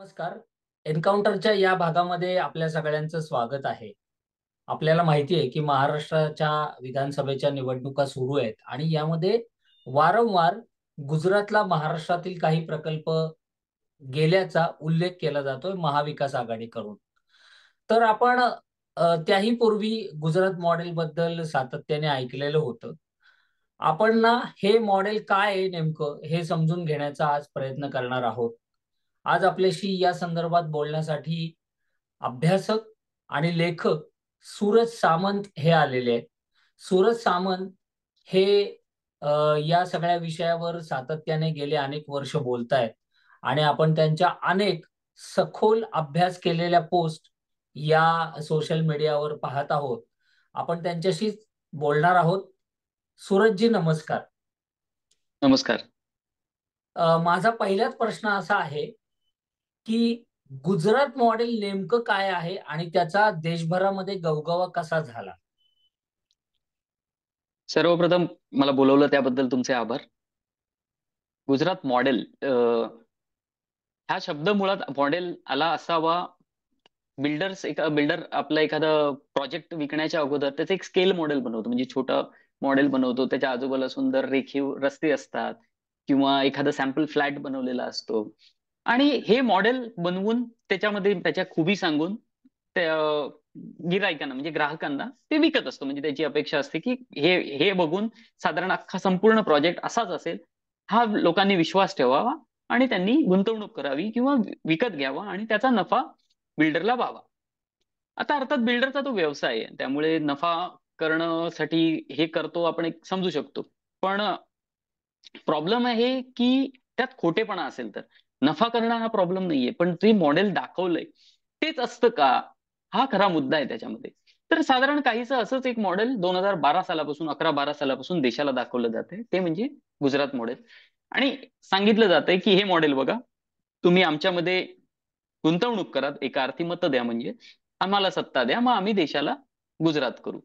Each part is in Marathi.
नमस्कार. एन्काउंटरच्या या भागामध्ये आपल्या सगळ्यांचं स्वागत आहे. आपल्याला माहिती आहे की महाराष्ट्राच्या विधानसभेच्या निवडणुका सुरू आहेत आणि यामध्ये वारंवार गुजरातला महाराष्ट्रातील काही प्रकल्प गेल्याचा उल्लेख केला जातोय महाविकास आघाडीकडून. तर आपण त्याही पूर्वी गुजरात मॉडेल बद्दल सातत्याने ऐकलेलं होतं. आपण ना हे मॉडेल काय आहे नेमकं हे समजून घेण्याचा आज प्रयत्न करणार आहोत. आज आपल्याशी या संदर्भात बोलण्यासाठी अभ्यासक आणि लेखक सूरज सामंत हे आलेले आहेत. सूरज सामंत हे या सगळ्या विषयावर सातत्याने गेले अनेक वर्ष बोलतायत आणि आपण त्यांच्या अनेक सखोल अभ्यास केलेल्या पोस्ट या सोशल मीडियावर पाहत आहोत. आपण त्यांच्याशी बोलणार आहोत. सूरजजी नमस्कार. नमस्कार. माझा पहिलाच प्रश्न असा आहे की गुजरात मॉडेल नेमकं काय आहे आणि त्याचा देशभरामध्ये गवगवा कसा झाला? सर्वप्रथम मला बोलवलं त्याबद्दल तुमचे आभार. गुजरात मॉडेल हा शब्द मुळात मॉडेल आला असावा. बिल्डर आपला एखादा प्रोजेक्ट विकण्याच्या अगोदर त्याचं एक स्केल मॉडेल बनवतो, म्हणजे छोटं मॉडेल बनवतो. त्याच्या आजूबाजूला सुंदर रेखीव रस्ते असतात किंवा एखादा सॅम्पल फ्लॅट बनवलेला असतो आणि हे मॉडेल बनवून त्याच्यामध्ये त्याच्या खुबी सांगून त्या गिरायकांना म्हणजे ग्राहकांना ते विकत असतो. म्हणजे त्याची अपेक्षा असते की हे हे बघून साधारण अख्खा संपूर्ण प्रोजेक्ट असाच असेल, हा लोकांनी विश्वास ठेवावा आणि त्यांनी गुंतवणूक करावी किंवा विकत घ्यावा आणि त्याचा नफा बिल्डरला व्हावा. आता अर्थात बिल्डरचा तो व्यवसाय आहे, त्यामुळे नफा करण्यासाठी हे करतो आपण एक समजू शकतो. पण प्रॉब्लेम आहे की त्यात खोटेपणा असेल तर. नफा करणं हा प्रॉब्लेम नाहीये, पण ते मॉडेल दाखवलंय तेच असतं का? हा खरा मुद्दा आहे त्याच्यामध्ये. तर साधारण काहीसं असंच एक मॉडेल 2012 सालापासून 11-12 सालापासून देशाला दाखवलं जातंय. ते म्हणजे गुजरात मॉडेल. आणि सांगितलं जातंय की हे मॉडेल बघा, तुम्ही आमच्यामध्ये गुंतवणूक करा, एका अर्थी मतं द्या, म्हणजे आम्हाला सत्ता द्या, मग आम्ही देशाला गुजरात करू.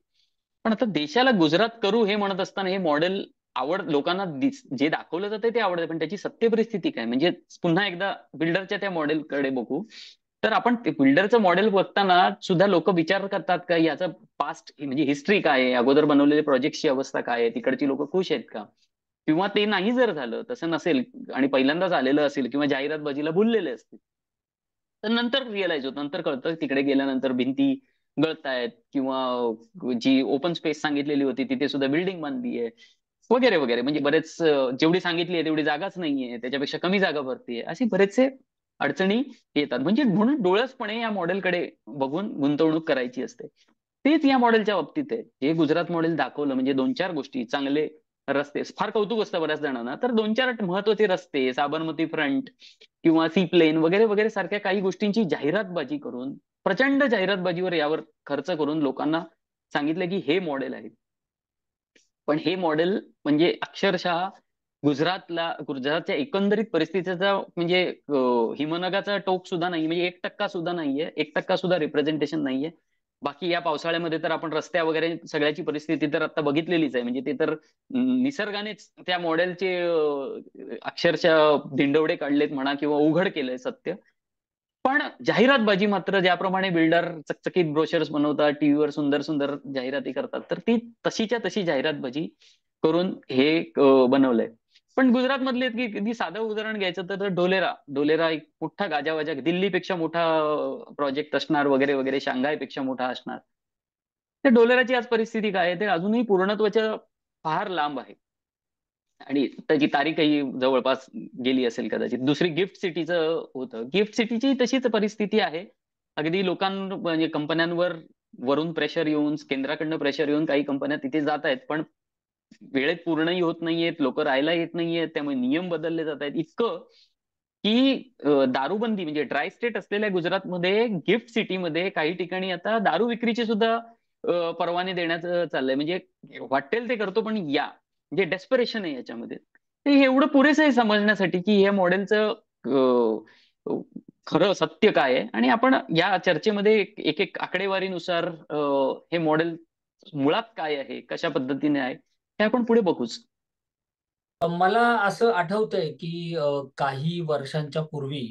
पण आता देशाला गुजरात करू हे म्हणत असताना हे मॉडेल लोकांना जे दाखवलं जातंय ते आवडतं, पण त्याची सत्य परिस्थिती काय? म्हणजे पुन्हा एकदा बिल्डरच्या त्या मॉडेलकडे बघू. तर आपण बिल्डरचं मॉडेल बघताना सुद्धा लोक विचार करतात का याचं पास्ट म्हणजे हिस्ट्री काय आहे, अगोदर बनवलेले प्रोजेक्टची अवस्था काय आहे, तिकडची लोक खुश आहेत का? किंवा ते नाही जर झालं, तसं नसेल आणि पहिल्यांदाच आलेलं असेल किंवा जाहिरातबाजीला भुललेले असतील, तर नंतर रिअलाइज होतं, नंतर कळतं तिकडे गेल्यानंतर भिंती गळतायत किंवा जी ओपन स्पेस सांगितलेली होती तिथे सुद्धा बिल्डिंग बांधली आहे वगैरे वगैरे. म्हणजे बरेच जेवढी सांगितली आहे तेवढी जागाच नाहीये, त्याच्यापेक्षा कमी जागा भरतीये, असे बरेचसे अडचणी येतात. म्हणजे म्हणून डोळसपणे या मॉडेलकडे बघून गुंतवणूक करायची असते. तेच या मॉडेलच्या बाबतीत आहे. हे गुजरात मॉडेल दाखवलं म्हणजे दोन चार गोष्टी, चांगले रस्ते, फार कौतुक असतं बऱ्याच जणांना, तर दोन चार महत्वाचे रस्ते, साबरमती फ्रंट किंवा सी प्लेन वगैरे वगैरे सारख्या काही गोष्टींची जाहिरातबाजी करून, प्रचंड जाहिरातबाजीवर यावर खर्च करून लोकांना सांगितलं की हे मॉडेल आहे. पण हे मॉडेल म्हणजे अक्षरशः गुजरातच्या एकंदरीत परिस्थितीचा म्हणजे हिमनगाचा टोक सुद्धा नाही, म्हणजे 1% सुद्धा नाहीये, 1% सुद्धा रिप्रेझेंटेशन नाहीये. बाकी या पावसाळ्यामध्ये तर आपण रस्त्या वगैरे सगळ्याची परिस्थिती तर आता बघितलेलीच आहे. म्हणजे ते तर निसर्गानेच त्या मॉडेलचे अक्षरशः धिंडवडे काढलेत म्हणा किंवा उघड केलंय सत्य. पण जाहिरातबाजी मात्र ज्याप्रमाणे बिल्डर चकचकीत ब्रोशर्स बनवतात, टीव्हीवर सुंदर सुंदर जाहिराती करतात, तर ती तशीच्या तशी जाहिरातबाजी करून हे बनवलंय. पण गुजरात मधले अगदी साधं उदाहरण घ्यायचं तर ढोलेरा ढोलेरा एक मोठा गाजावाजा, दिल्लीपेक्षा मोठा प्रोजेक्ट असणार वगैरे वगैरे, शांघायपेक्षा मोठा असणार. त्या ढोलेराची आज परिस्थिती काय आहे? ते अजूनही पूर्णत्वाच्या फार लांब आहे आणि त्याची तारीखही जवळपास गेली असेल कदाचित. दुसरी गिफ्ट सिटीचं होतं. गिफ्ट सिटीची तशीच परिस्थिती आहे. अगदी म्हणजे कंपन्यांवर वरून प्रेशर येऊन, केंद्राकडनं प्रेशर येऊन काही कंपन्या तिथे जात आहेत, पण वेळेत पूर्णही होत नाहीयेत, लोक राहायला येत नाहीयेत, त्यामुळे नियम बदलले जात आहेत. इतकं की दारूबंदी म्हणजे ड्राय स्टेट असलेल्या गुजरातमध्ये गिफ्ट सिटीमध्ये काही ठिकाणी आता दारू विक्रीचे सुद्धा परवाने देण्याचं चाललंय. म्हणजे वाटेल ते करतो, पण म्हणजे डेस्परेशन आहे याच्यामध्ये. ते हे एवढं पुरेसं आहे समजण्यासाठी की या मॉडेलचं खरं सत्य काय आहे. आणि आपण या चर्चेमध्ये एक एक आकडेवारीनुसार हे मॉडेल मुळात काय आहे, कशा पद्धतीने आहे, हे आपण पुढे बघूच. मला असं आठवतंय की काही वर्षांच्या पूर्वी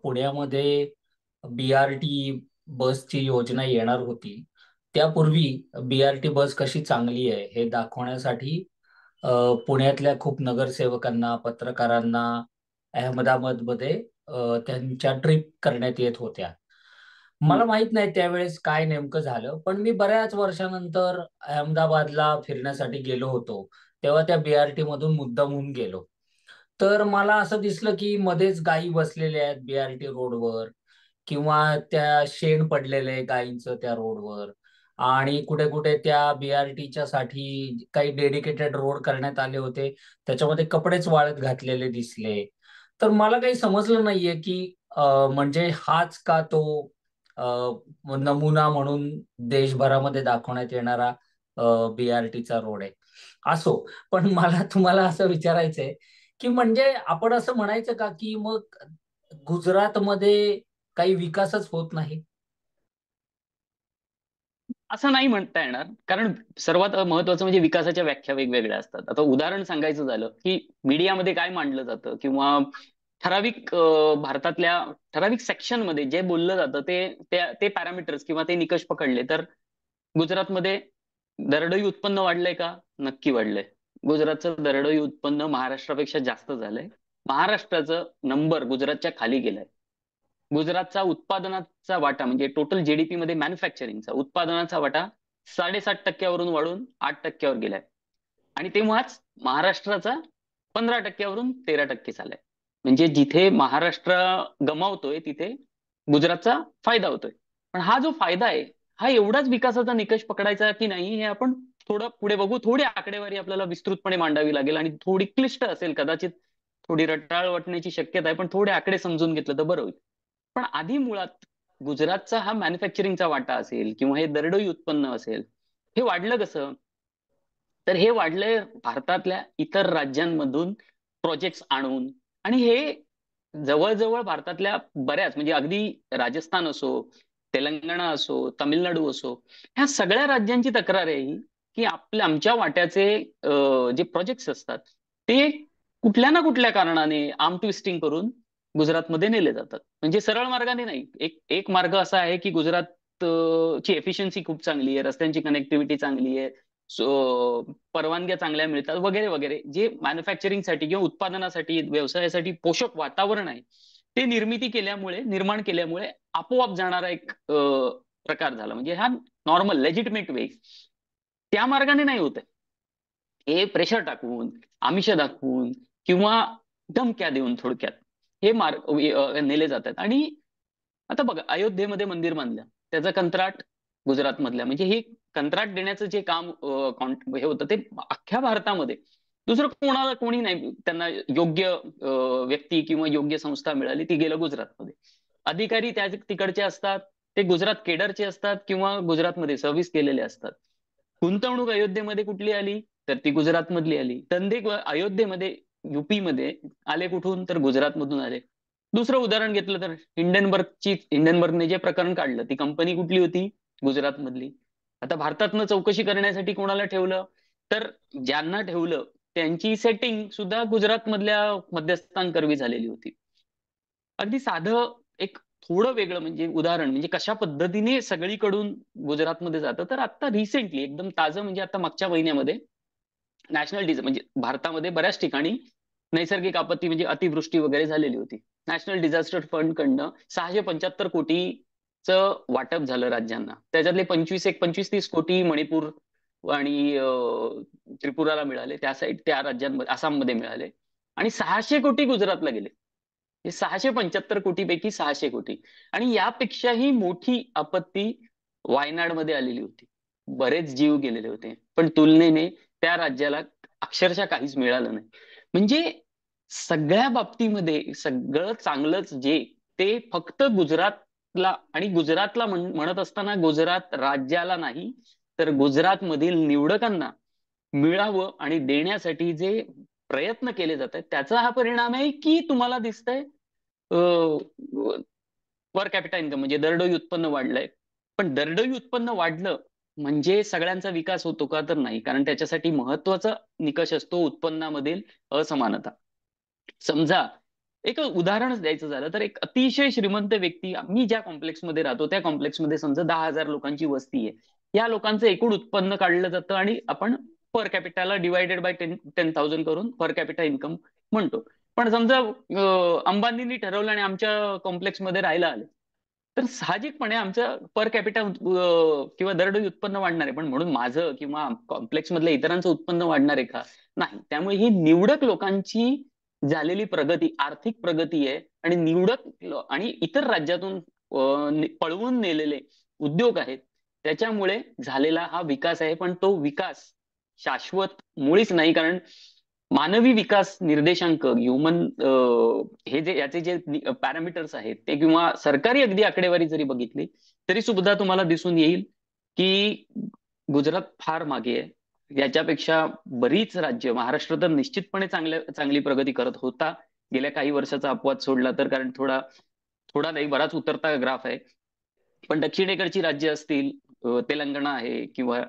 पुण्यामध्ये BRT बसची योजना येणार होती. त्यापूर्वी BRT बस कशी चांगली आहे हे दाखवण्यासाठी अ, पुण्यातल्या खूप नगरसेवकांना, पत्रकारांना अहमदाबादमध्ये त्यांच्या ट्रिप करण्यात येत होत्या. मला हम्म. माहित नाही त्यावेळेस काय नेमकं झालं, पण मी बऱ्याच वर्षानंतर अहमदाबादला फिरण्यासाठी गेलो होतो. तेव्हा त्या BRT मधून मुद्दामहून गेलो. तर मला असं दिसलं की मध्येच गायी बसलेल्या आहेत BRT रोडवर, किंवा त्या शेण पडलेलं आहे गायींचं त्या रोडवर, आणि कुठे कुठे त्या BRTच्या साठी काही डेडिकेटेड रोड करण्यात आले होते, त्याच्यामध्ये कपडेच वाळत घातलेले दिसले. तर मला काही समजलं नाहीये की म्हणजे हाच का तो नमुना म्हणून देशभरामध्ये दाखवण्यात येणारा BRTचा रोड आहे. असो, पण मला तुम्हाला असं विचारायचंय की म्हणजे आपण असं म्हणायचं का की मग गुजरातमध्ये काही विकासच होत नाही? असं नाही म्हणता येणार, कारण सर्वात महत्वाचं म्हणजे विकासाच्या व्याख्या वेगवेगळ्या असतात. आता उदाहरण सांगायचं झालं की मीडियामध्ये काय मांडलं जातं, किंवा ठराविक भारतातल्या ठराविक सेक्शन मध्ये जे बोललं जातं ते पॅरामीटर्स किंवा ते निकष पकडले तर गुजरातमध्ये दरडोई उत्पन्न वाढलंय का? नक्की वाढलंय. गुजरातचं दरडोई उत्पन्न महाराष्ट्रापेक्षा जास्त झालंय. महाराष्ट्राचं नंबर गुजरातच्या खाली गेलाय. गुजरातचा उत्पादनाचा वाटा म्हणजे टोटल जीडीपी मध्ये मॅन्युफॅक्चरिंगचा उत्पादनाचा वाटा 7.5%वरून वाढून 8%वर गेलाय. आणि तेव्हाच महाराष्ट्राचा 15%वरून 13% झालाय. म्हणजे जिथे महाराष्ट्र गमावतोय तिथे गुजरातचा फायदा होतोय. पण हा जो फायदा आहे, हा एवढाच विकासाचा निकष पकडायचा की नाही, हे आपण थोडं पुढे बघू. थोडी आकडेवारी आपल्याला विस्तृतपणे मांडावी लागेल आणि थोडी क्लिष्ट असेल कदाचित, थोडी रटाळ वाटण्याची शक्यता आहे, पण थोडे आकडे समजून घेतलं तर बरं होईल. पण आधी मुळात गुजरातचा हा मॅन्युफॅक्चरिंगचा वाटा असेल किंवा हे दरडोई उत्पन्न असेल, हे वाढलं कसं? तर हे वाढलंय भारतातल्या इतर राज्यांमधून प्रोजेक्ट्स आणून. आणि हे जवळजवळ भारतातल्या बऱ्याच, म्हणजे अगदी राजस्थान असो, तेलंगणा असो, तामिळनाडू असो, ह्या सगळ्या राज्यांची तक्रार आहे ही, की आमच्या वाट्याचे जे प्रोजेक्ट्स असतात ते कुठल्या ना कुठल्या कारणाने आर्म ट्विस्टिंग करून गुजरातमध्ये नेले जातात. म्हणजे सरळ मार्गाने नाही. एक एक मार्ग असा आहे की गुजरात ची एफिशियन्सी खूप चांगली आहे, रस्त्यांची कनेक्टिव्हिटी चांगली आहे, परवानग्या चांगल्या मिळतात वगैरे वगैरे. जे मॅन्युफॅक्चरिंगसाठी किंवा उत्पादनासाठी, व्यवसायासाठी पोषक वातावरण आहे, ते निर्माण केल्यामुळे आपोआप जाणारा एक प्रकार झाला. म्हणजे हा नॉर्मल लेजिटिमेट वे. त्या मार्गाने नाही होत. हे प्रेशर टाकून, आमिष दाखवून किंवा धमक्या देऊन थोडक्यात हे मार्ग नेले जातात. आणि आता बघा, अयोध्येमध्ये मंदिर बांधलं, त्याचं कंत्राट गुजरात मधल्या, म्हणजे हे कंत्राट देण्याचं जे काम हे होतं ते अख्ख्या भारतामध्ये दुसरं कोणी नाही त्यांना योग्य व्यक्ती किंवा योग्य संस्था मिळाली, ती गेलं गुजरातमध्ये. अधिकारी त्या तिकडचे असतात, ते गुजरात केडरचे असतात किंवा गुजरातमध्ये सर्व्हिस केलेले असतात. गुंतवणूक अयोध्येमध्ये कुठली आली? तर ती गुजरात मधली आली. धंदे अयोध्येमध्ये, युपी मध्ये आले कुठून? तर गुजरातमधून आले. दुसरं उदाहरण घेतलं तर हिंडनबर्गने जे प्रकरण काढलं, ती कंपनी कुठली होती? गुजरात मधली. आता भारतातनं चौकशी करण्यासाठी कोणाला ठेवलं? तर ज्यांना ठेवलं त्यांची सेटिंग सुद्धा गुजरात मधल्या मध्यस्थांकरवी झालेली होती. अगदी साधं एक थोडं वेगळं म्हणजे उदाहरण, म्हणजे कशा पद्धतीने सगळीकडून गुजरातमध्ये जातं, तर आता रिसेंटली एकदम ताजं, म्हणजे आता मागच्या महिन्यामध्ये नॅशनल डिझास्टर, म्हणजे भारतामध्ये बऱ्याच ठिकाणी नैसर्गिक आपत्ती म्हणजे अतिवृष्टी वगैरे झालेली होती. नॅशनल डिझास्टर फंड कडनं 675 कोटीचं वाटप झालं राज्यांना. त्याच्यातले 25-30 कोटी मणिपूर आणि त्रिपुराला मिळाले, त्या राज्यांमध्ये, आसाममध्ये मिळाले. आणि 600 कोटी गुजरातला गेले. हे 675 कोटीपैकी 600 कोटी. आणि यापेक्षाही मोठी आपत्ती वायनाडमध्ये आलेली होती. बरेच जीव गेलेले होते, पण तुलनेने त्या राज्याला अक्षरशः काहीच मिळालं नाही. म्हणजे सगळ्या बाबतीमध्ये सगळं चांगलंच जे, ते फक्त गुजरातला, आणि गुजरातला म्हणत असताना गुजरात राज्याला नाही, तर गुजरात मधील निवडकांना मिळावं आणि देण्यासाठी जे प्रयत्न केले जात आहेत, त्याचा हा परिणाम आहे की तुम्हाला दिसतंय पर कॅपिटा इन्कम म्हणजे दरडोई उत्पन्न वाढलंय. पण दरडोई उत्पन्न वाढलं म्हणजे सगळ्यांचा विकास होतो का? तर नाही, कारण त्याच्यासाठी महत्वाचा निकष असतो उत्पन्नामधील असमानता. समजा एक उदाहरणच द्यायचं झालं तर एक अतिशय श्रीमंत व्यक्ती, मी ज्या कॉम्प्लेक्समध्ये राहतो त्या कॉम्प्लेक्समध्ये समजा 10,000 लोकांची वस्ती आहे. या लोकांचं एकूण उत्पन्न काढलं जातं आणि आपण पर कॅपिटाला डिवायडेड बाय 10,000 करून पर कॅपिटा इन्कम म्हणतो. पण समजा अंबानींनी ठरवलं आणि आमच्या कॉम्प्लेक्समध्ये राहायला आले, तर साहजिकपणे आमचं पर कॅपिटा किंवा दरडोई उत्पन्न वाढणार आहे. पण म्हणून माझं किंवा कॉम्प्लेक्स मधल्या इतरांचं उत्पन्न वाढणार आहे का? नाही. त्यामुळे ही निवडक लोकांची झालेली प्रगती, आर्थिक प्रगती आहे. आणि आणि इतर राज्यातून पळवून नेलेले उद्योग आहेत, त्याच्यामुळे झालेला हा विकास आहे. पण तो विकास शाश्वत मुळीच नाही, कारण मानवी विकास निर्देशांक, ह्युमन, हे जे याचे जे पॅरामीटर्स आहेत ते, किंवा सरकारी अगदी आकडेवारी जरी बघितली तरी सुद्धा तुम्हाला दिसून येईल की गुजरात फार मागे आहे. याच्यापेक्षा बरीच राज्य, महाराष्ट्र तर निश्चितपणे चांगली प्रगती करत होता गेल्या काही वर्षाचा अपवाद सोडला तर, कारण थोडा थोडा नाही, बराच उतरता ग्राफ आहे. पण दक्षिणेकडची राज्य असतील, तेलंगणा आहे किंवा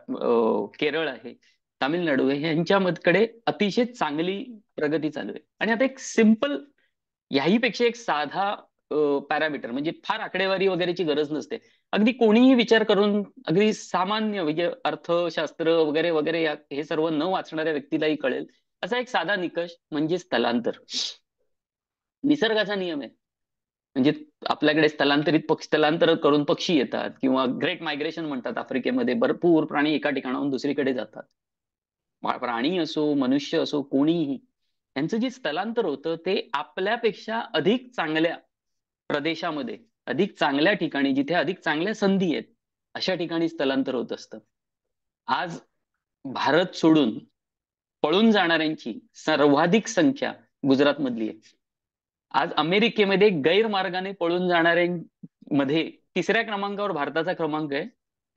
केरळ आहे, तामिळनाडू आहे, यांच्याकडे अतिशय चांगली प्रगती चालू आहे. आणि आता एक सिंपल, याहीपेक्षा एक साधा पॅरामीटर, म्हणजे फार आकडेवारी वगैरेची गरज नसते, अगदी कोणीही विचार करून, अगदी सामान्य म्हणजे अर्थशास्त्र वगैरे वगैरे हे सर्व न वाचणाऱ्या व्यक्तीलाही कळेल असा एक साधा निकष म्हणजे स्थलांतर. निसर्गाचा नियम आहे. म्हणजे आपल्याकडे स्थलांतर करून पक्षी येतात, किंवा ग्रेट मायग्रेशन म्हणतात, आफ्रिकेमध्ये भरपूर प्राणी एका ठिकाणाहून दुसरीकडे जातात. प्राणी असो, मनुष्य असो, कोणीही, यांचं जे स्थलांतर होतं ते आपल्यापेक्षा अधिक चांगल्या प्रदेशामध्ये, अधिक चांगल्या ठिकाणी, जिथे अधिक चांगल्या संधी आहेत, अशा ठिकाणी स्थलांतर होत असतं. आज भारत सोडून पळून जाणाऱ्यांची सर्वाधिक संख्या गुजरातमधली आहे. आज अमेरिकेमध्ये गैरमार्गाने पळून जाणाऱ्यांमध्ये तिसऱ्या क्रमांकावर भारताचा क्रमांक आहे.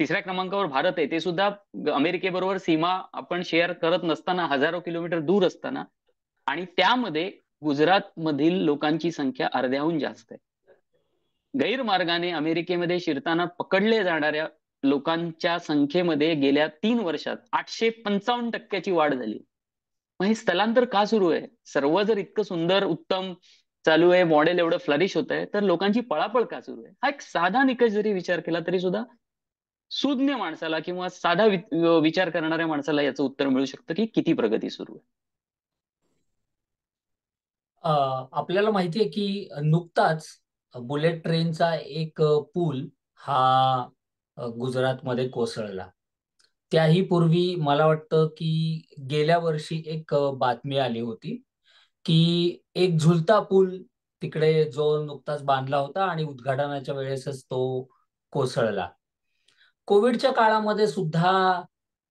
तिसऱ्या क्रमांकावर भारत आहे, ते सुद्धा अमेरिकेबरोबर सीमा आपण शेअर करत नसताना, हजारो किलोमीटर दूर असताना. आणि त्यामध्ये गुजरात मधील लोकांची संख्या अर्ध्याहून जास्त आहे. गैरमार्गाने अमेरिकेमध्ये शिरताना पकडले जाणाऱ्या लोकांच्या संख्येमध्ये गेल्या 3 वर्षात 855% वाढ झाली. मग हे स्थलांतर का सुरू आहे? सर्व जर इतकं सुंदर, उत्तम चालू आहे, मॉडेल एवढं फ्लरिश होत आहे, तर लोकांची पळापळ का सुरू आहे? हा एक साधा निकष जरी विचार केला तरी सुद्धा सुज्ञ माणसाला किंवा साधा विचार करणाऱ्या माणसाला याचं उत्तर मिळू शकतं की किती प्रगती सुरू आहे. आपल्याला माहिती आहे की नुकताच बुलेट ट्रेनचा एक पूल हा गुजरातमध्ये कोसळला. त्याही पूर्वी मला वाटतं की गेल्या वर्षी एक बातमी आली होती की एक झुलता पूल तिकडे जो नुकताच बांधला होता आणि उद्घाटनाच्या वेळेसच तो कोसळला. कोविडच्या काळामध्ये सुद्धा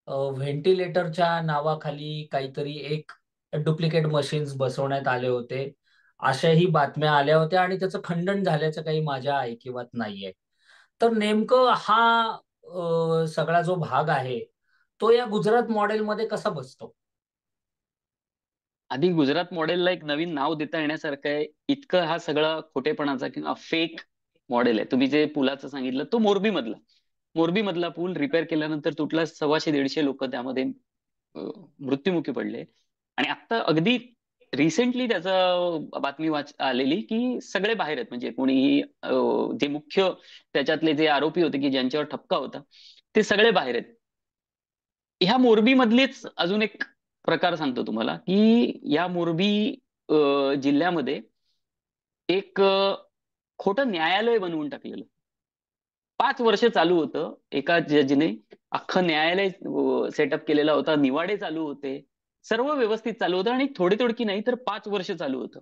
व्हेंटिलेटरच्या नावाखाली काहीतरी एक डुप्लिकेट मशीन्स बसवण्यात आले होते, अशाही बातम्या आल्या होत्या आणि त्याचं खंडन झाल्याचं काही माझ्या ऐकिवात नाहीये. तर नेमकं हा सगळा जो भाग आहे तो या गुजरात मॉडेलमध्ये कसा बसतो? आधी गुजरात मॉडेलला एक नवीन नाव देता येण्यासारखं आहे. इतकं हा सगळा खोटेपणाचा किंवा फेक मॉडेल आहे. तुम्ही जे पुलाचं सांगितलं तो मोरबी मधला पूल रिपेअर केल्यानंतर तुटला, 100-150 लोक त्यामध्ये मृत्युमुखी पडले. आणि आता अगदी रिसेंटली त्याचा बातमी आलेली की सगळे बाहेर आहेत, म्हणजे कोणीही जे मुख्य त्याच्यातले जे आरोपी होते की ज्यांच्यावर ठपका होता ते सगळे बाहेर आहेत. ह्या मोरबी मधलीच अजून एक प्रकार सांगतो तुम्हाला की या मोरबी जिल्ह्यामध्ये एक खोटं न्यायालय बनवून टाकलेलं. 5 वर्ष चालू होतं. एका जजने अख्खं न्यायालय सेटअप केलेला होता, निवाडे चालू होते, सर्व व्यवस्थित चालू होतं, आणि थोडी थोडकी नाही तर 5 वर्ष चालू होतं.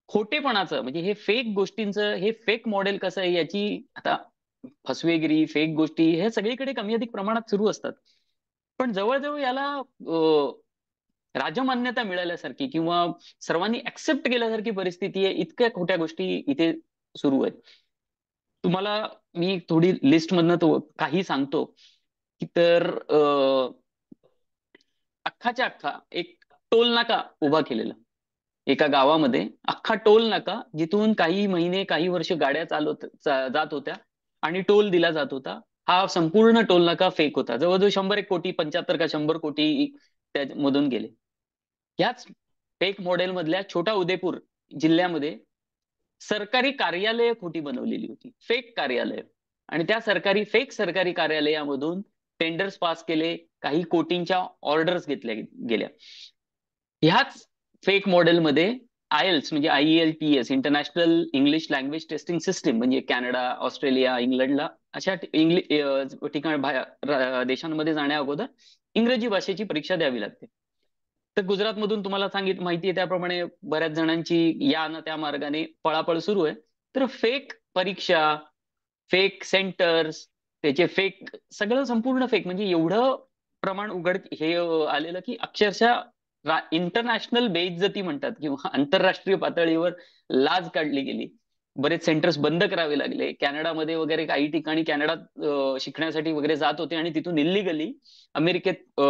खोटेपणाचं म्हणजे हे फेक गोष्टींचं, हे फेक मॉडेल कसं आहे याची आता, फसवेगिरी, फेक गोष्टी हे सगळीकडे कमी अधिक प्रमाणात सुरू असतात. पण जवळजवळ याला राजमान्यता मिळाल्यासारखी किंवा सर्वांनी ऍक्सेप्ट केल्यासारखी परिस्थिती आहे, इतक्या खोट्या गोष्टी इथे सुरू आहेत. तुम्हाला मी थोडी लिस्ट मधनं तो काही सांगतो की, तर अख्खाच्या अख्खा एक टोल नाका उभा केलेला एका गावामध्ये. अख्खा टोल नाका, जिथून काही महिने काही वर्ष गाड्या जात होत्या आणि टोल दिला जात होता. हा संपूर्ण टोलनाका फेक होता. जवळजवळ 100 एक कोटी, 75 का 100 कोटी त्यामधून गेले. याच फेक मॉडेल मधल्या छोटा उदयपूर जिल्ह्यामध्ये सरकारी कार्यालय खोटी बनवलेली होती, फेक कार्यालय. आणि त्या फेक सरकारी कार्यालयामधून टेंडर्स पास केले, काही कोटींच्या ऑर्डर्स घेतल्या गेल्या. ह्याच फेक मॉडेलमध्ये आयएल्स म्हणजे IELTS, international English language testing system, म्हणजे कॅनडा, ऑस्ट्रेलिया, इंग्लंडला अशा देशांमध्ये जाण्या अगोदर इंग्रजी भाषेची परीक्षा द्यावी लागते. तर गुजरातमधून तुम्हाला माहिती आहे त्याप्रमाणे बऱ्याच जणांची या ना त्या मार्गाने पळापळ सुरू आहे. तर फेक परीक्षा, फेक सेंटर्स, त्याचे फेक, सगळं संपूर्ण फेक, म्हणजे एवढं प्रमाण आलेलं की अक्षरशः इंटरनॅशनल बेइज्जती म्हणतात किंवा आंतरराष्ट्रीय पातळीवर लाज काढली गेली. बरेच सेंटर्स बंद करावे लागले. कॅनडामध्ये वगैरे काही ठिकाणी कॅनडात शिकण्यासाठी वगैरे जात होते आणि तिथून इल्लिगली अमेरिकेत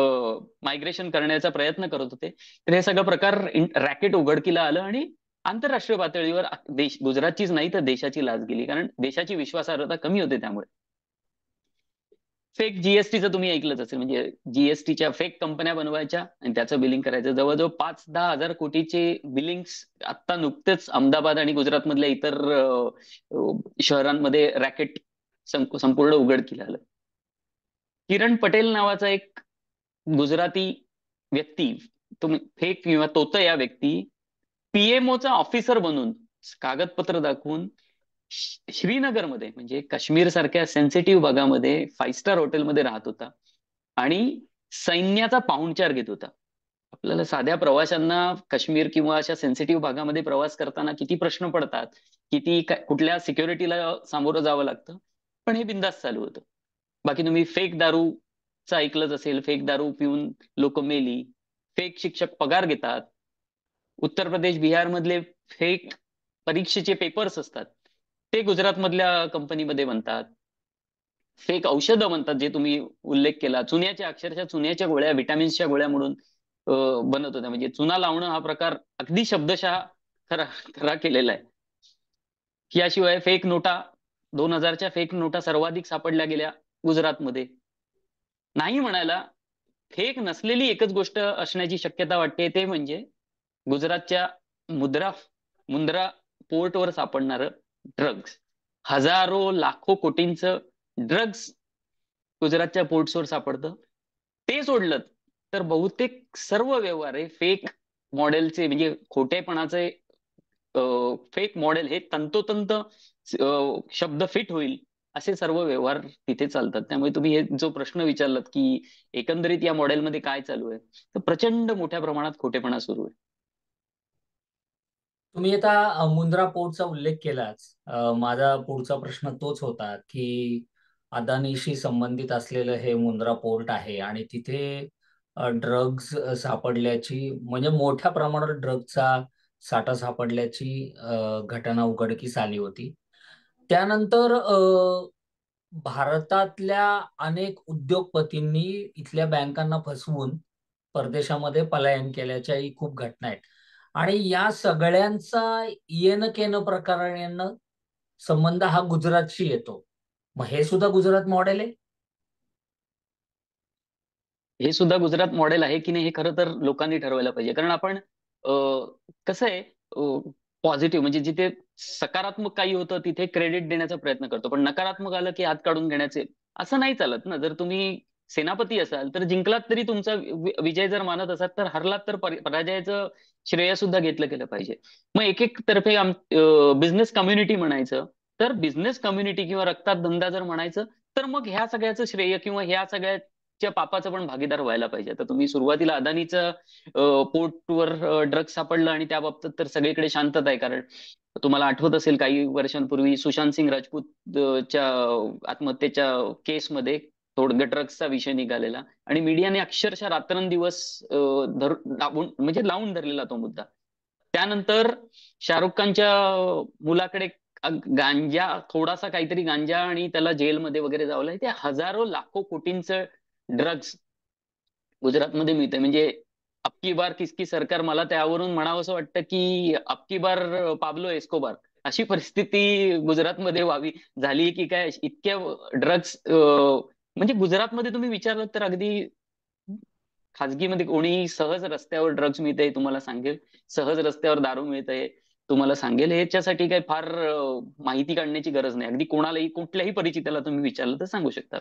मायग्रेशन करण्याचा प्रयत्न करत होते. तर हे सगळं प्रकार रॅकेट उघडकीला आलं आणि आंतरराष्ट्रीय पातळीवर गुजरातचीच नाही तर देशाची लाच गेली, कारण देशाची विश्वासार्हता कमी होते त्यामुळे. फेक जीएसटीचं तुम्ही ऐकलंच असेल, म्हणजे जीएसटीच्या फेक कंपन्या बनवायच्या आणि त्याचं बिलिंग करायचं. जवळजवळ 5-10 हजार कोटीचे बिलिंग्स आता नुकतेच अहमदाबाद आणि गुजरात मधल्या इतर शहरांमध्ये रॅकेट संपूर्ण उघडकीला आलं. किरण पटेल नावाचा एक गुजराती व्यक्ती, तुम्ही फेक किंवा तोतं या व्यक्ती पीएमओचा ऑफिसर बनून कागदपत्र दाखवून श्रीनगरमध्ये, म्हणजे काश्मीर सारख्या सेन्सिटिव्ह भागामध्ये 5 स्टार हॉटेलमध्ये राहत होता आणि सैन्याचा पाहुणचार घेत होता. आपल्याला साध्या प्रवाशांना काश्मीर किंवा अशा सेन्सिटिव्ह भागामध्ये प्रवास करताना किती प्रश्न पडतात, कुठल्या सिक्युरिटीला सामोरं जावं लागतं, पण हे बिंदास चालू होतं. बाकी तुम्ही फेक दारूचं ऐकलंच असेल, फेक दारू पिऊन लोक मेली, फेक शिक्षक पगार घेतात. उत्तर प्रदेश, बिहार मधले फेक परीक्षेचे पेपर्स असतात, ते गुजरात मधल्या कंपनीमध्ये बनतात. फेक औषधं बनतात, जे तुम्ही उल्लेख केला, अक्षरशः चुन्याच्या गोळ्या, विटॅमिन्सच्या गोळ्या म्हणून बनत होत्या. म्हणजे चुना लावणं हा प्रकार अगदी शब्दशः खरा खरा केलेला आहे. याशिवाय फेक नोटा, 2000च्या फेक नोटा सर्वाधिक सापडल्या गेल्या गुजरातमध्ये. नाही म्हणायला, फेक नसलेली एकच गोष्ट असण्याची शक्यता वाटते, ते म्हणजे गुजरातच्या मुद्रा मुंद्रा पोर्टवर सापडणारं ड्रग्ज. हजारो लाखो कोटींचं ड्रग्ज गुजरातच्या पोर्ट्सवर सापडतं. ते सोडलं तर बहुतेक सर्व व्यवहार हे फेक मॉडेलचे, म्हणजे खोटेपणाचे फेक मॉडेल हे तंतोतंत शब्द फिट होईल असे सर्व व्यवहार तिथे चालतात. त्यामुळे तुम्ही हे जो प्रश्न विचारलात की एकंदरीत या मॉडेलमध्ये काय चालू आहे, तर प्रचंड मोठ्या प्रमाणात खोटेपणा सुरू आहे. तुम्ही आता मुंद्रा पोर्टचा उल्लेख केलाच. माझा पुढचा प्रश्न तोच होता की अदानीशी संबंधित असलेलं हे मुंद्रा पोर्ट आहे आणि तिथे ड्रग्ज सापडल्याची, म्हणजे मोठ्या प्रमाणात ड्रग्जचा साठा सापडल्याची घटना उघडकीस आली होती. त्यानंतर भारतातल्या अनेक उद्योगपतींनी इथल्या बँकांना फसवून परदेशामध्ये पलायन केल्याच्याही खूप घटना आहेत. आणि या सगळ्यांचा येन केन प्रकाराने संबंध हा गुजरातशी येतो. मग हे सुद्धा गुजरात मॉडेल आहे. हे सुद्धा गुजरात मॉडेल आहे की नाही हे खरं तर लोकांनी ठरवायला पाहिजे. कारण आपण कसं आहे, पॉझिटिव्ह म्हणजे जिथे सकारात्मक काही होतं तिथे क्रेडिट देण्याचा प्रयत्न करतो, पण नकारात्मक आलं की हात काढून घेण्याचे, असं नाही चालत ना. जर तुम्ही सेनापती असाल तर जिंकलात तरी तुमचा विजय जर मानत असाल, तर हरलात तर पराजयाचं श्रेय सुद्धा घेतलं गेलं पाहिजे. मग एक एक तर्फे बिझनेस कम्युनिटी म्हणायचं, तर बिझनेस कम्युनिटी किंवा रक्तात धंदा जर म्हणायचं, तर मग ह्या सगळ्याचं श्रेय किंवा ह्या सगळ्याच्या पापाचं पण भागीदार व्हायला पाहिजे. तर तुम्ही सुरुवातीला अदानीचं पोर्टवर ड्रग्ज सापडलं आणि त्या बाबतीत तर सगळीकडे शांतता आहे. कारण तुम्हाला आठवत असेल काही वर्षांपूर्वी सुशांत सिंग राजपूत च्या आत्महत्येच्या केसमध्ये थोडं ड्रग्सचा विषय निघालेला आणि मीडियाने अक्षरशः रात्रंदिवस म्हणजे लावून धरलेला तो मुद्दा. त्यानंतर शाहरुख खानच्या मुलाकडे गांजा, थोडासा काहीतरी गांजा आणि त्याला जेलमध्ये वगैरे जावं लागलं. ते हजारो लाखो कोटींचं ड्रग्ज गुजरातमध्ये मिळतंय. म्हणजे अबकी बार किसकी सरकार, मला त्यावरून म्हणावं असं वाटतं की अबकी बार पाब्लो एस्कोबार अशी परिस्थिती गुजरातमध्ये व्हावी झाली की काय, इतक्या ड्रग्स म्हणजे गुजरातमध्ये तुम्ही विचारलं तर अगदी खाजगीमध्ये कोणी सहज रस्त्यावर ड्रग्ज मिळते तुम्हाला सांगेल, सहज रस्त्यावर दारू मिळते तुम्हाला सांगेल. ह्याच्यासाठी काही फार माहिती काढण्याची गरज नाही. अगदी कोणालाही कुठल्याही परिचिताला तुम्ही विचारलं तर सांगू शकता.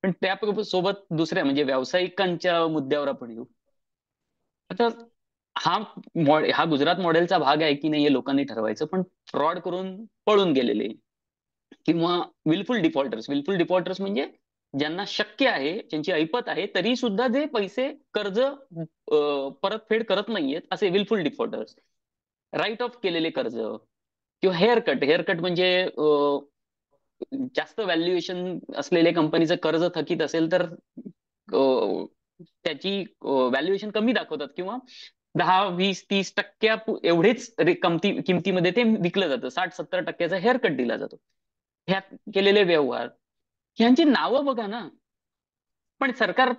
पण त्या सोबत दुसऱ्या म्हणजे व्यावसायिकांच्या मुद्द्यावर आपण येऊ. आता हा हा गुजरात मॉडेलचा भाग आहे की नाही हे लोकांनी ठरवायचं. पण फ्रॉड करून पळून गेलेले किंवा विलफुल डिफॉल्टर्स म्हणजे ज्यांना शक्य आहे, ज्यांची ऐपत आहे, तरी सुद्धा जे पैसे कर्ज परतफेड करत नाहीयेत, असे विलफुल डिफॉल्टर्स. राईट ऑफ केलेले कर्ज किंवा हेअर कट म्हणजे जास्त व्हॅल्युएशन असलेल्या कंपनीचं कर्ज थकीत असेल तर त्याची व्हॅल्युएशन कमी दाखवतात किंवा 10, 20, 30% एवढेच किमतीमध्ये ते विकलं जातं. 60, 70% हेअर कट दिला जातो. ह्यात केलेले व्यवहार, ह्यांची नावं बघा ना. पण सरकार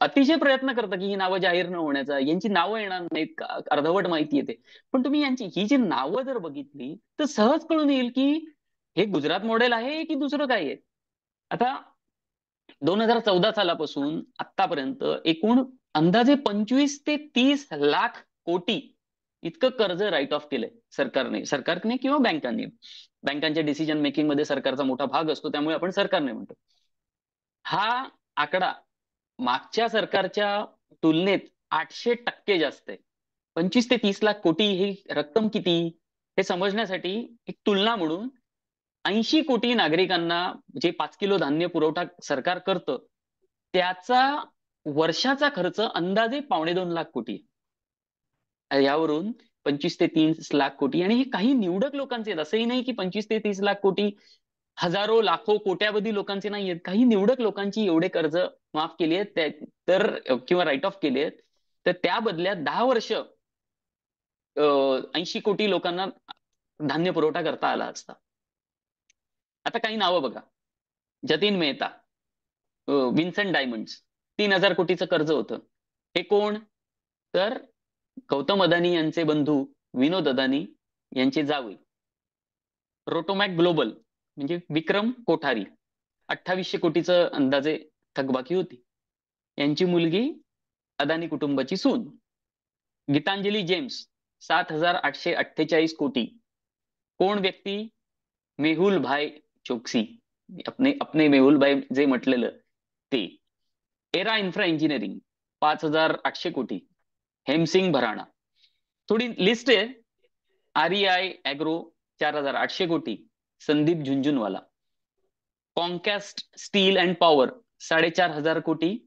अतिशय प्रयत्न करतं की ही नावं जाहीर न होण्याचा, यांची नावं येणार नाहीत, अर्धवट माहिती येते. पण तुम्ही ही जी नावं जर बघितली तर सहज कळून येईल की हे गुजरात मॉडेल आहे की दुसरं काय आहे. आता 2014 सालापासून आतापर्यंत एकूण अंदाजे 25 ते 30 लाख कोटी इतकं कर्ज राईट ऑफ केलंय सरकारने किंवा बँकांनी. बँकांच्या डिसिजन मेकिंग मध्ये सरकारचा मोठा भाग असतो, त्यामुळे आपण सरकारने म्हणतो. हा आकडा मागच्या सरकारच्या तुलनेत 800% जास्त आहे. 25 ते 30 लाख कोटी ही रक्कम किती हे समजण्यासाठी एक तुलना म्हणून 80 कोटी नागरिकांना जे 5 किलो धान्य पुरवठा सरकार करतं, त्याचा वर्षाचा खर्च अंदाजे 2.25 लाख कोटी. यावरून 25 ते 30 लाख कोटी, आणि हे काही निवडक लोकांचे आहेत. असंही नाही की 25 ते 30 लाख कोटी हजारो लाखो कोट्यावधी लोकांचे नाहीयेत. काही निवडक लोकांची एवढे कर्ज माफ केली आहेत तर किंवा राईट ऑफ केली आहेत, तर त्या बदल्यात 10 वर्ष 80 कोटी लोकांना धान्य पुरवठा करता आला असता. आता काही नावं बघा. जतीन मेहता, विन्सेंट डायमंड्स, 3,000 कोटीचं कर्ज होतं. हे कोण? तर गौतम अदानी यांचे बंधू विनोद अदानी यांचे जावई. रोटोमॅक ग्लोबल म्हणजे विक्रम कोठारी, 2800 कोटीचं अंदाजे थकबाकी होती. यांची मुलगी अदानी कुटुंबाची सून. गीतांजली जेम्स, 7,848 कोटी. कोण व्यक्ती? मेहुल भाई चोक्सी, अपने अपने मेहुल भाई जे म्हटलेलं ते. एरा इन्फ्रा इंजिनिअरिंग, 5,800 कोटी. हेमसिंग भराणा. थोडी लिस्ट आहे. आरईआय ऍग्रो, 4,800 कोटी. Sandeep Jhunjhunwala. Concast Steel and Power, 4,500 कोटी.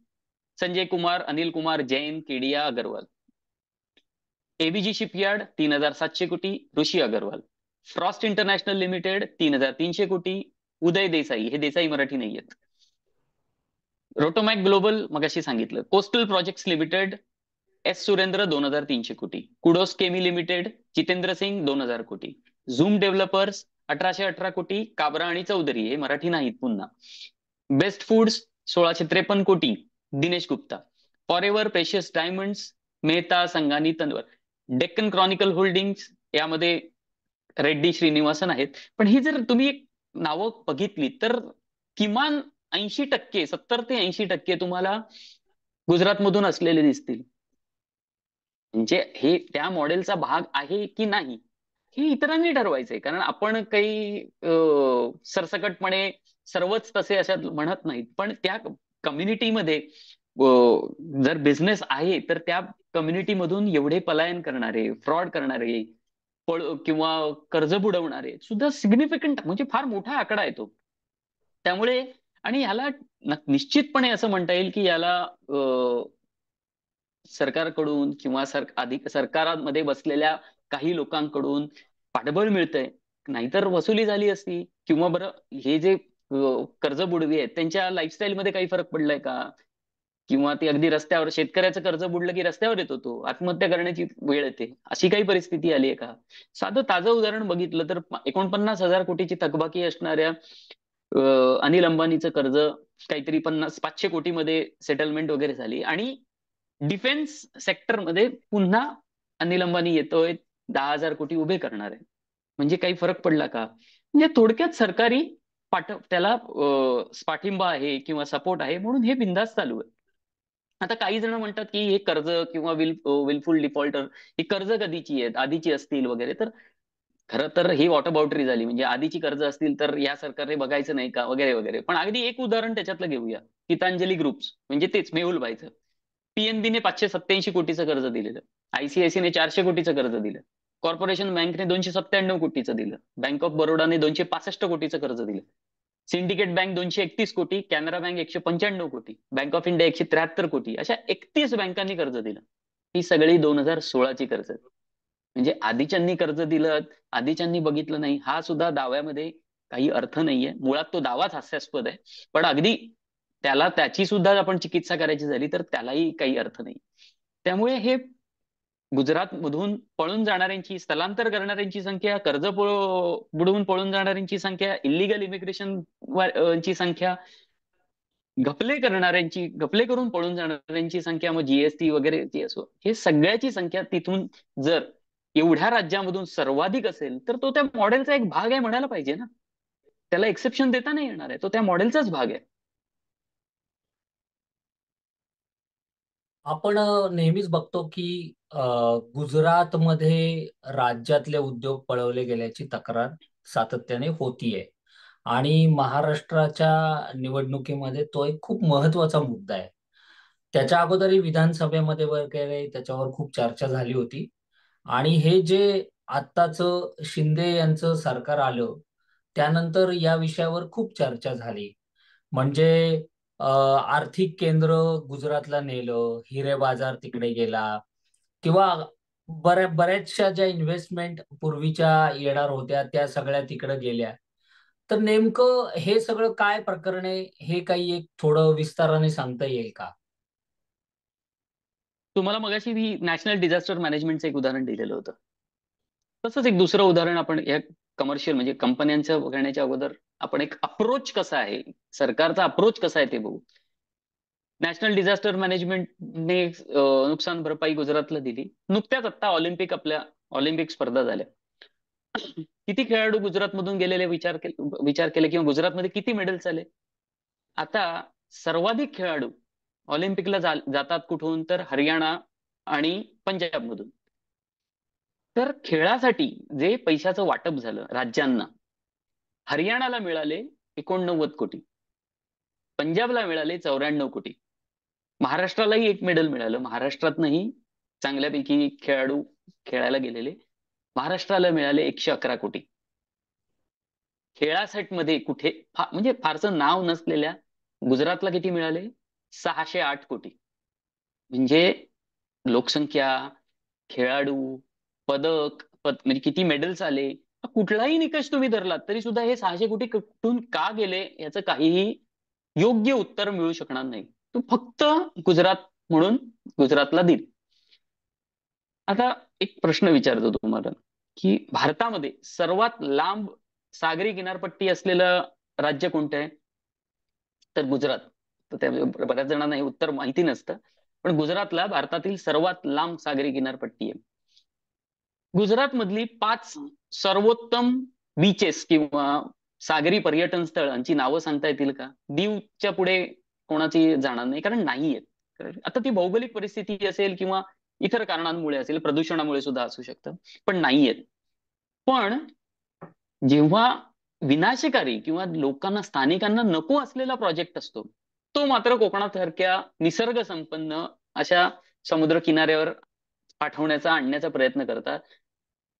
संजय कुमार, अनिल कुमार जैन, केडिया अग्रवाल. एबीजी शिपयार्ड, 3,700 कोटी. Rishi Agarwal. Frost International Limited, 3,300 कोटी. उदय देसाई, हे देसाई मराठी नाही आहेत. रोटोमॅक ग्लोबल मगाशी सांगितलं. Coastal projects limited, S Surendra, 2,300 कोटी. कुडोस केमी लिमिटेड, जितेंद्र सिंग, 2,000 कोटी. झूम डेव्हलपर्स, 1,818 कोटी. काबरा आणि चौधरी, हे मराठी नाहीत पुन्हा. बेस्ट फूड्स, 1,653 कोटी. Dinesh Gupta. Forever Precious Diamonds, Mehta, Sangani, Tanwar. Deccan Chronicle Holdings, यामध्ये रेड्डी श्रीनिवासन आहेत. पण ही जर तुम्ही नावं बघितली तर किमान 80%, 70 ते 80% तुम्हाला गुजरातमधून असलेले दिसतील. म्हणजे हे त्या मॉडेलचा भाग आहे की नाही हे इतरांनी ठरवायचंय. कारण आपण काही सरसकटपणे सर्वच तसे अशा म्हणत नाहीत. पण त्या कम्युनिटीमध्ये जर बिझनेस आहे तर त्या कम्युनिटीमधून एवढे पलायन करणारे, फ्रॉड करणारे, किंवा कर्ज बुडवणारे सुद्धा सिग्निफिकंट म्हणजे फार मोठा आकडा येतो. त्यामुळे आणि ह्याला निश्चितपणे असं म्हणता येईल की याला सरकारकडून किंवा सरकारांमध्ये बसलेल्या काही लोकांकडून पाठबळ मिळतंय. नाहीतर वसुली झाली असती. किंवा बरं, हे जे कर्ज बुडवी आहेत त्यांच्या लाईफस्टाईल मध्ये काही फरक पडलाय का? किंवा ते अगदी रस्त्यावर, शेतकऱ्याचं कर्ज बुडलं की रस्त्यावर येतो तो, आत्महत्या करण्याची वेळ येते, अशी काही परिस्थिती आली आहे का? साधं ताजं उदाहरण बघितलं तर 49,000 कोटीची थकबाकी असणाऱ्या अनिल अंबानीचं कर्ज काहीतरी 500 कोटी मध्ये सेटलमेंट वगैरे झाली. आणि डिफेन्स सेक्टरमध्ये पुन्हा अनिल अंबानी येतोय, 10,000 कोटी उभे करणार आहे. म्हणजे काही फरक पडला का? म्हणजे थोडक्यात सरकारी त्याला पाठिंबा आहे किंवा सपोर्ट आहे म्हणून हे बिनधास्त चालू आहे. आता काही जण म्हणतात की हे कर्ज किंवा विलफुल डिफॉल्टर ही कर्ज कधीची आहेत, आधीची असतील वगैरे. तर खरं तर ही वॉटर बाउंड्री झाली. म्हणजे आधीची कर्ज असतील तर या सरकारने बघायचं नाही का वगैरे वगैरे. पण अगदी एक उदाहरण त्याच्यातलं घेऊया. गीतांजली ग्रुप्स म्हणजे तेच मेहुल भाईचं. पीएनबीने 587 कोटीचं कर्ज दिलेलं. आयसीआयसीने 400 कोटीचं कर्ज दिलं. कॉर्पोरेशन बँकने 297 कोटीचं दिलं. बँक ऑफ बरोडाने 265 कोटीचं कर्ज दिलं. सिंडिकेट बँक 231 कोटी, कॅनरा बँक 195 कोटी, बँक ऑफ इंडिया 173 कोटी, अशा 31 बँकांनी कर्ज दिलं. ही सगळी 2016ची कर्ज आहेत. म्हणजे आधीच्यांनी कर्ज दिलं, आधीच्यांनी बघितलं नाही, हा सुद्धा दाव्यामध्ये काही अर्थ नाहीये. मुळात तो दावाच हास्यास्पद आहे. पण अगदी त्याची सुद्धा आपण चिकित्सा करायची झाली तर त्यालाही काही अर्थ नाही. त्यामुळे हे गुजरात मधून पळून जाणाऱ्यांची, स्थलांतर करणाऱ्यांची संख्या, बुडवून पळून जाणाऱ्यांची संख्या, इलिगल इमिग्रेशन ची संख्या, घपले करून पळून जाणाऱ्यांची संख्या, मग जीएसटी वगैरे ती असो, हे सगळ्याची संख्या तिथून जर एवढ्या राज्यामधून सर्वाधिक असेल तर तो त्या मॉडेलचा एक भाग आहे म्हणायला पाहिजे ना. त्याला एक्सेप्शन देता नाही येणार आहे, तो त्या मॉडेलचाच भाग आहे. आपण नेहमीच बघतो की गुजरातमध्ये राज्यातले उद्योग पळवले गेल्याची तक्रार सातत्याने होतीये. आणि महाराष्ट्राच्या निवडणुकीमध्ये तो एक खूप महत्वाचा मुद्दा आहे. त्याच्या अगोदरही विधानसभेमध्ये वगैरे त्याच्यावर खूप चर्चा झाली होती. आणि हे जे आत्ताचं शिंदे यांचं सरकार आलं त्यानंतर या विषयावर खूप चर्चा झाली. म्हणजे आर्थिक केंद्र गुजरातला नेलं, हिरे बाजार तिकडे गेला, किंवा बऱ्याचशा ज्या इन्व्हेस्टमेंट पूर्वीच्या येणार होत्या त्या सगळ्या तिकडे गेल्या. तर नेमकं हे सगळं काय प्रकरण आहे, हे काही एक थोडं विस्ताराने सांगता येईल का? तुम्हाला मगाशी मी नॅशनल डिझास्टर मॅनेजमेंटचं एक उदाहरण दिलेलं होतं. तसंच एक दुसरं उदाहरण आपण या कमर्शियल म्हणजे कंपन्यांचं बघण्याच्या अगोदर आपण एक अप्रोच कसा आहे, सरकारचा अप्रोच कसा आहे ते बघू. नॅशनल डिझास्टर मॅनेजमेंटने नुकसान भरपाई गुजरातला दिली. नुकत्याच आता ऑलिम्पिक स्पर्धा झाल्या. किती खेळाडू गुजरातमधून गेलेले विचार केले किंवा गुजरातमध्ये किती मेडल्स आले? आता सर्वाधिक खेळाडू ऑलिम्पिकला जातात कुठून, तर हरियाणा आणि पंजाबमधून. तर खेळासाठी जे पैशाचं वाटप झालं राज्यांना, हरियाणाला मिळाले 89 कोटी, पंजाबला मिळाले 94 कोटी, महाराष्ट्रालाही एक मेडल मिळालं. महाराष्ट्रातनंही चांगल्यापैकी खेळाडू खेळायला गेलेले. महाराष्ट्राला मिळाले 111 कोटी. खेळासाठी कुठे म्हणजे फारसं नाव नसलेल्या गुजरातला किती मिळाले? 608 कोटी. म्हणजे लोकसंख्या, खेळाडू, म्हणजे किती मेडल्स आले, कुठलाही निकष तुम्ही धरलात तरी सुद्धा हे 600 कोटी कुठून का गेले याचं काहीही योग्य उत्तर मिळू शकणार नाही. तो फक्त गुजरात म्हणून गुजरातला दिल. आता एक प्रश्न विचारतो तुम्हाला की भारतामध्ये सर्वात लांब सागरी किनारपट्टी असलेलं राज्य कोणतं आहे? तर गुजरात. तर त्या बऱ्याच जणांना हे उत्तर माहिती नसतं. पण गुजरातला भारतातील सर्वात लांब सागरी किनारपट्टी आहे. गुजरात मधली 5 सर्वोत्तम बीचेस किंवा सागरी पर्यटन स्थळांची नावं सांगता येतील का? दीवच्या पुढे कोणाची जाणार नाही, कारण नाहीयेत. आता ती भौगोलिक परिस्थिती असेल किंवा इतर कारणांमुळे असेल, प्रदूषणामुळे सुद्धा असू शकतं, पण नाहीयेत. पण जेव्हा विनाशकारी किंवा लोकांना, स्थानिकांना नको असलेला प्रोजेक्ट असतो, तो मात्र कोकणासारख्या निसर्ग संपन्न अशा समुद्र किनाऱ्यावर आणण्याचा प्रयत्न करतात.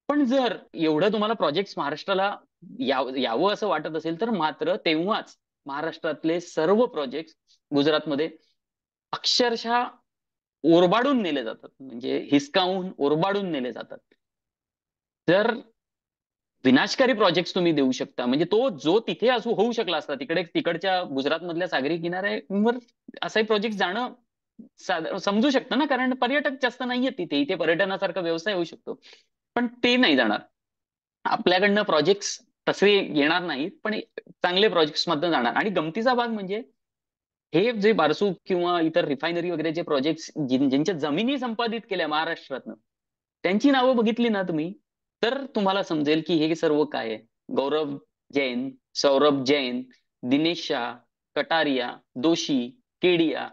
पण जर एवढं तुम्हाला प्रोजेक्ट महाराष्ट्राला यावं असं वाटत असेल तर मात्र तेव्हाच महाराष्ट्रातले सर्व प्रोजेक्ट गुजरातमध्ये अक्षरशः ओरबाडून नेले जातात. म्हणजे हिसकावून ओरबाडून नेले जातात. जर विनाशकारी प्रोजेक्ट तुम्ही देऊ शकता, म्हणजे तो जो तिथे होऊ शकला असता, तिकडच्या गुजरात मधल्या सागरी किनाऱ्यावर असाही प्रोजेक्ट जाणं समजू शकतं ना, कारण पर्यटक जास्त नाहीयेत तिथे. इथे पर्यटनासारखा व्यवसाय होऊ शकतो, पण ते नाही जाणार. आपल्याकडनं प्रोजेक्ट तसे येणार नाहीत, पण चांगले प्रोजेक्ट मधनं जाणार. आणि गमतीचा भाग म्हणजे हे जे बारसू किंवा इतर रिफायनरी वगैरेचे प्रोजेक्ट ज्यांच्या जमिनी संपादित केल्या महाराष्ट्रातनं, त्यांची नावं बघितली ना तुम्ही, तर तुम्हाला समजेल की हे सर्व काय आहे. गौरव जैन, सौरभ जैन, दिनेश शाह, कटारिया, दोशी, केडिया,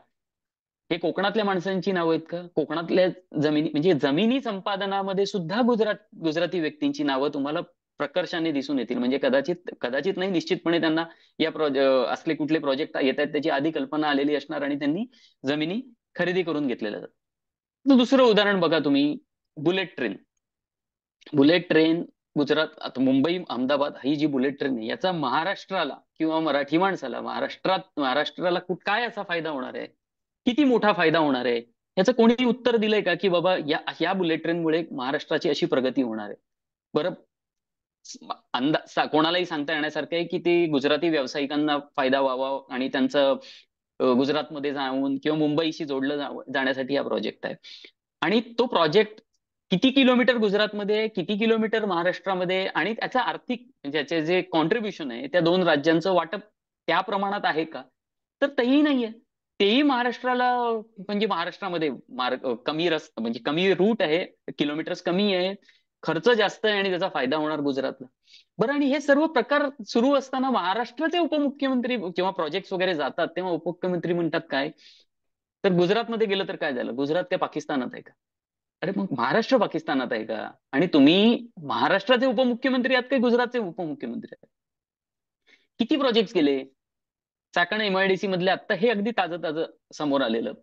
हे कोकणातल्या माणसांची नावं आहेत का? कोकणातल्या जमिनी म्हणजे जमिनी संपादनामध्ये सुद्धा गुजराती व्यक्तींची नावं तुम्हाला प्रकर्षाने दिसून येतील. म्हणजे कदाचित कदाचित नाही, निश्चितपणे त्यांना असले कुठले प्रोजेक्ट येत आहेत त्याची आधी कल्पना आलेली असणार आणि त्यांनी जमिनी खरेदी करून घेतलेल्या जातात. दुसरं उदाहरण बघा तुम्ही, bullet train. Bullet train Gujarat, आता मुंबई अहमदाबाद ही जी बुलेट ट्रेन आहे याचा महाराष्ट्राला किंवा मराठी माणसाला महाराष्ट्राला काय असा फायदा होणार आहे, किती मोठा फायदा होणार आहे, याचं कोणी उत्तर दिलंय का की बाबा या बुलेट ट्रेनमुळे महाराष्ट्राची अशी प्रगती होणार आहे? बरं, कोणालाही सांगता येण्यासारखं आहे की ते गुजराती व्यावसायिकांना फायदा व्हावा आणि त्यांचं गुजरातमध्ये जाऊन किंवा मुंबईशी जोडलं जाण्यासाठी हा प्रोजेक्ट आहे. आणि तो प्रोजेक्ट किती किलोमीटर गुजरातमध्ये आहे, किती किलोमीटर महाराष्ट्रामध्ये, आणि त्याचा आर्थिक ज्याचे जे कॉन्ट्रीब्युशन आहे त्या दोन राज्यांचं वाटप त्या प्रमाणात आहे का? तर तेही नाहीये. तेही महाराष्ट्राला, म्हणजे महाराष्ट्रामध्ये कमी म्हणजे कमी रूट आहे, किलोमीटर्स कमी आहे, खर्च जास्त आहे आणि त्याचा फायदा होणार गुजरातला. बरं, आणि हे सर्व प्रकार सुरू असताना महाराष्ट्राचे उपमुख्यमंत्री किंवा प्रोजेक्ट वगैरे जातात तेव्हा उपमुख्यमंत्री म्हणतात काय, तर गुजरातमध्ये गेलं तर काय झालं, गुजरात काय पाकिस्तानात आहे का? अरे मग महाराष्ट्र पाकिस्तानात आहे का? आणि तुम्ही महाराष्ट्राचे उपमुख्यमंत्री आहात काही गुजरातचे उपमुख्यमंत्री आहात? किती प्रोजेक्ट गेले? चाकण एमआयडीसी मधले आता हे अगदी ताजं ताजं समोर आलेलं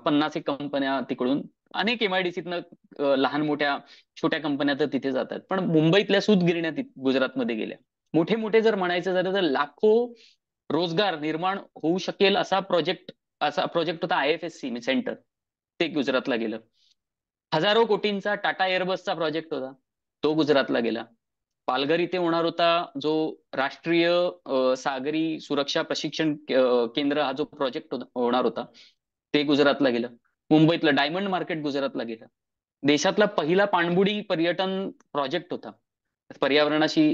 50 एक कंपन्या तिकडून, अनेक एमआयडीसीतनं लहान मोठ्या छोट्या कंपन्या तर तिथे जातात, पण मुंबईतल्या सूतगिरण्या गुजरातमध्ये गेल्या. मोठे मोठे जर म्हणायचं झालं तर लाखो रोजगार निर्माण होऊ शकेल असा प्रोजेक्ट होता IFSC सेंटर, ते गुजरातला गेलं. हजारो कोटींचा टाटा एअरबसचा प्रोजेक्ट होता, तो गुजरातला गेला. पालघर इथे होणार होता जो राष्ट्रीय सागरी सुरक्षा प्रशिक्षण केंद्र, हा जो प्रोजेक्ट होणार होता ते गुजरातला गेलं. मुंबईतलं डायमंड मार्केट गुजरातला गेलं. देशातला पहिला पाणबुडी पर्यटन प्रोजेक्ट होता, पर्यावरणाशी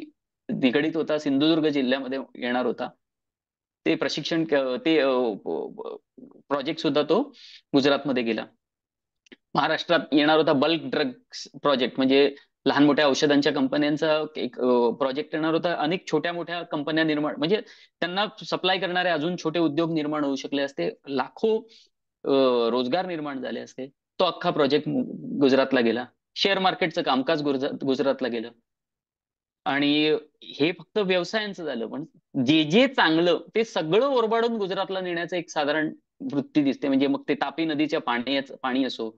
निगडीत होता, सिंधुदुर्ग जिल्ह्यामध्ये येणार होता. ते प्रशिक्षण ते प्रोजेक्ट सुद्धा तो गुजरातमध्ये गेला. महाराष्ट्रात येणार होता बल्क ड्रग्स प्रोजेक्ट, म्हणजे लहान मोठ्या औषधांच्या कंपन्यांचा एक प्रोजेक्ट येणार होता. अनेक छोट्या मोठ्या कंपन्या निर्माण, म्हणजे त्यांना सप्लाय करणारे अजून छोटे उद्योग निर्माण होऊ शकले असते, लाखो रोजगार निर्माण झाले असते. तो अख्खा प्रोजेक्ट गुजरातला गेला. शेअर मार्केटचं कामकाज गुजरातला गेलं. आणि हे फक्त व्यवसायांचं झालं, पण जे जे चांगलं ते सगळं ओरबाडून गुजरातला नेण्याचं एक साधारण वृत्ती दिसते. म्हणजे मग ते तापी नदीच्या पाणी असो,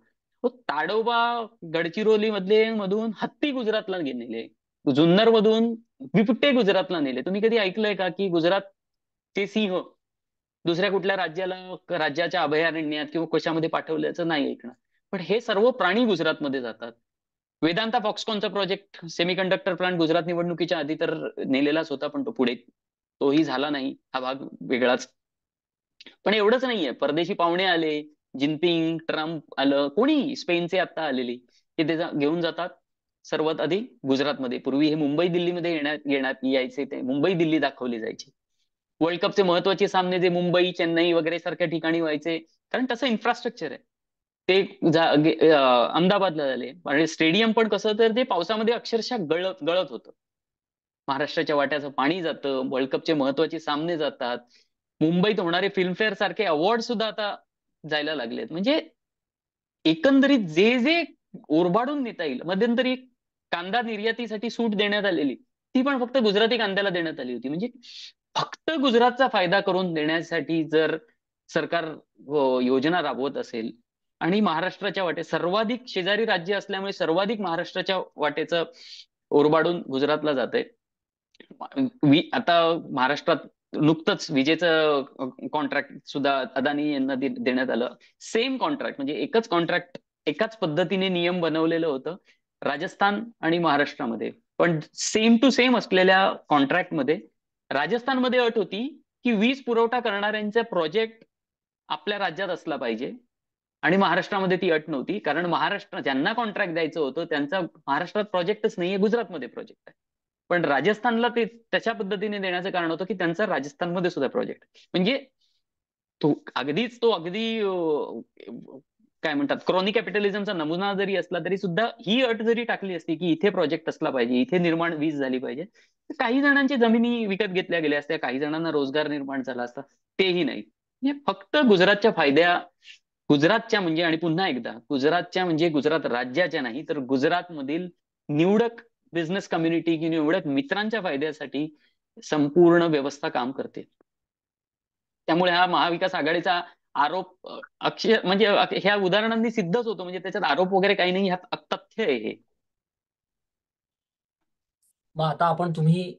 ताडोबा गडचिरोली मधून हत्ती गुजरातला नेले, जुन्नर मधून बिबटे गुजरातला नेले. तुम्ही कधी ऐकलंय का की गुजरातचे सिंह दुसऱ्या कुठल्या राज्याच्या अभयारण्यात किंवा कशामध्ये पाठवल्याचं नाही ऐकणार. पण हे सर्व प्राणी गुजरातमध्ये जातात. वेदांता फॉक्सकॉनचा प्रोजेक्ट सेमीकंडक्टर प्लांट गुजरात निवडणुकीच्या आधी तर नेलेलाच होता, पण तो पुढे तोही झाला नाही. हा भाग वेगळाच. पण एवढंच नाहीये, परदेशी पाहुणे आले, जिनपिंग, ट्रम्प आलं, कोणी स्पेनचे आता आलेली, की ते घेऊन जातात सर्वात आधी गुजरातमध्ये. पूर्वी हे मुंबई दिल्लीमध्ये येण्यात यायचे, ते मुंबई दिल्ली दाखवली जायची. वर्ल्ड कपचे महत्वाचे सामने जे मुंबई, चेन्नई वगैरे सारख्या ठिकाणी व्हायचे, कारण तसं इन्फ्रास्ट्रक्चर आहे. ते अहमदाबादला झाले. आणि स्टेडियम पण कसं, तर ते पावसामध्ये अक्षरशः गळत गळत होतं. महाराष्ट्राच्या वाट्याचं पाणी जातं, वर्ल्ड कपचे महत्वाचे सामने जातात, मुंबईत होणारे फिल्मफेअर सारखे अवॉर्ड सुद्धा आता जायला लागलेत. म्हणजे एकंदरीत जे जे ओरबाडून नेता येईल. मध्यंतरी कांदा निर्यातीसाठी सूट देण्यात आलेली, ती पण फक्त गुजराती कांद्याला देण्यात आली होती. म्हणजे फक्त गुजरातचा फायदा करून देण्यासाठी जर सरकार योजना राबवत असेल, आणि महाराष्ट्राच्या वाटे सर्वाधिक शेजारी राज्य असल्यामुळे सर्वाधिक महाराष्ट्राच्या वाटेचं ओरबाडून गुजरातला जाते. आता महाराष्ट्रात नुकतंच विजेचं कॉन्ट्रॅक्ट सुद्धा अदानी यांना देण्यात आलं. सेम कॉन्ट्रॅक्ट, म्हणजे एकच कॉन्ट्रॅक्ट, एकाच पद्धतीने नियम बनवलेलं होतं राजस्थान आणि महाराष्ट्रामध्ये. पण सेम टू सेम असलेल्या कॉन्ट्रॅक्टमध्ये राजस्थानमध्ये अट होती की वीज पुरवठा करणाऱ्यांचा प्रोजेक्ट आपल्या राज्यात असला पाहिजे, आणि महाराष्ट्रामध्ये ती अट नव्हती. कारण महाराष्ट्र ज्यांना कॉन्ट्रॅक्ट द्यायचं होतं त्यांचा महाराष्ट्रात प्रोजेक्टच नाहीये, गुजरातमध्ये प्रोजेक्ट आहे. पण राजस्थानला ते त्याच्या पद्धतीने देण्याचं कारण होतं की त्यांचा राजस्थानमध्ये सुद्धा प्रोजेक्ट. म्हणजे तो अगदी काय म्हणतात क्रॉनिक कॅपिटलिझमचा नमुना जरी असला तरी सुद्धा ही अट जरी टाकली असती की इथे प्रोजेक्ट असला पाहिजे, इथे निर्माण वीज झाली पाहिजे, तर काही जणांची जमिनी विकत घेतल्या गेल्या असत्या, काही जणांना रोजगार निर्माण झाला असता. तेही नाही. म्हणजे फक्त गुजरातच्या फायद्या, गुजरातच्या म्हणजे, आणि पुन्हा एकदा गुजरातच्या म्हणजे गुजरात राज्याच्या नाही तर गुजरातमधील निवडक बिझनेस कम्युनिटी किंवा निवडक मित्रांच्या फायद्यासाठी संपूर्ण व्यवस्था काम करते. त्यामुळे हा महाविकास आघाडीचा आरोप अक्षय म्हणजे ह्या उदाहरणांनी सिद्धच होतो. म्हणजे त्याच्यात आरोप वगैरे काही नाही, ह्यात तथ्य आहे हे. मग आता तुम्ही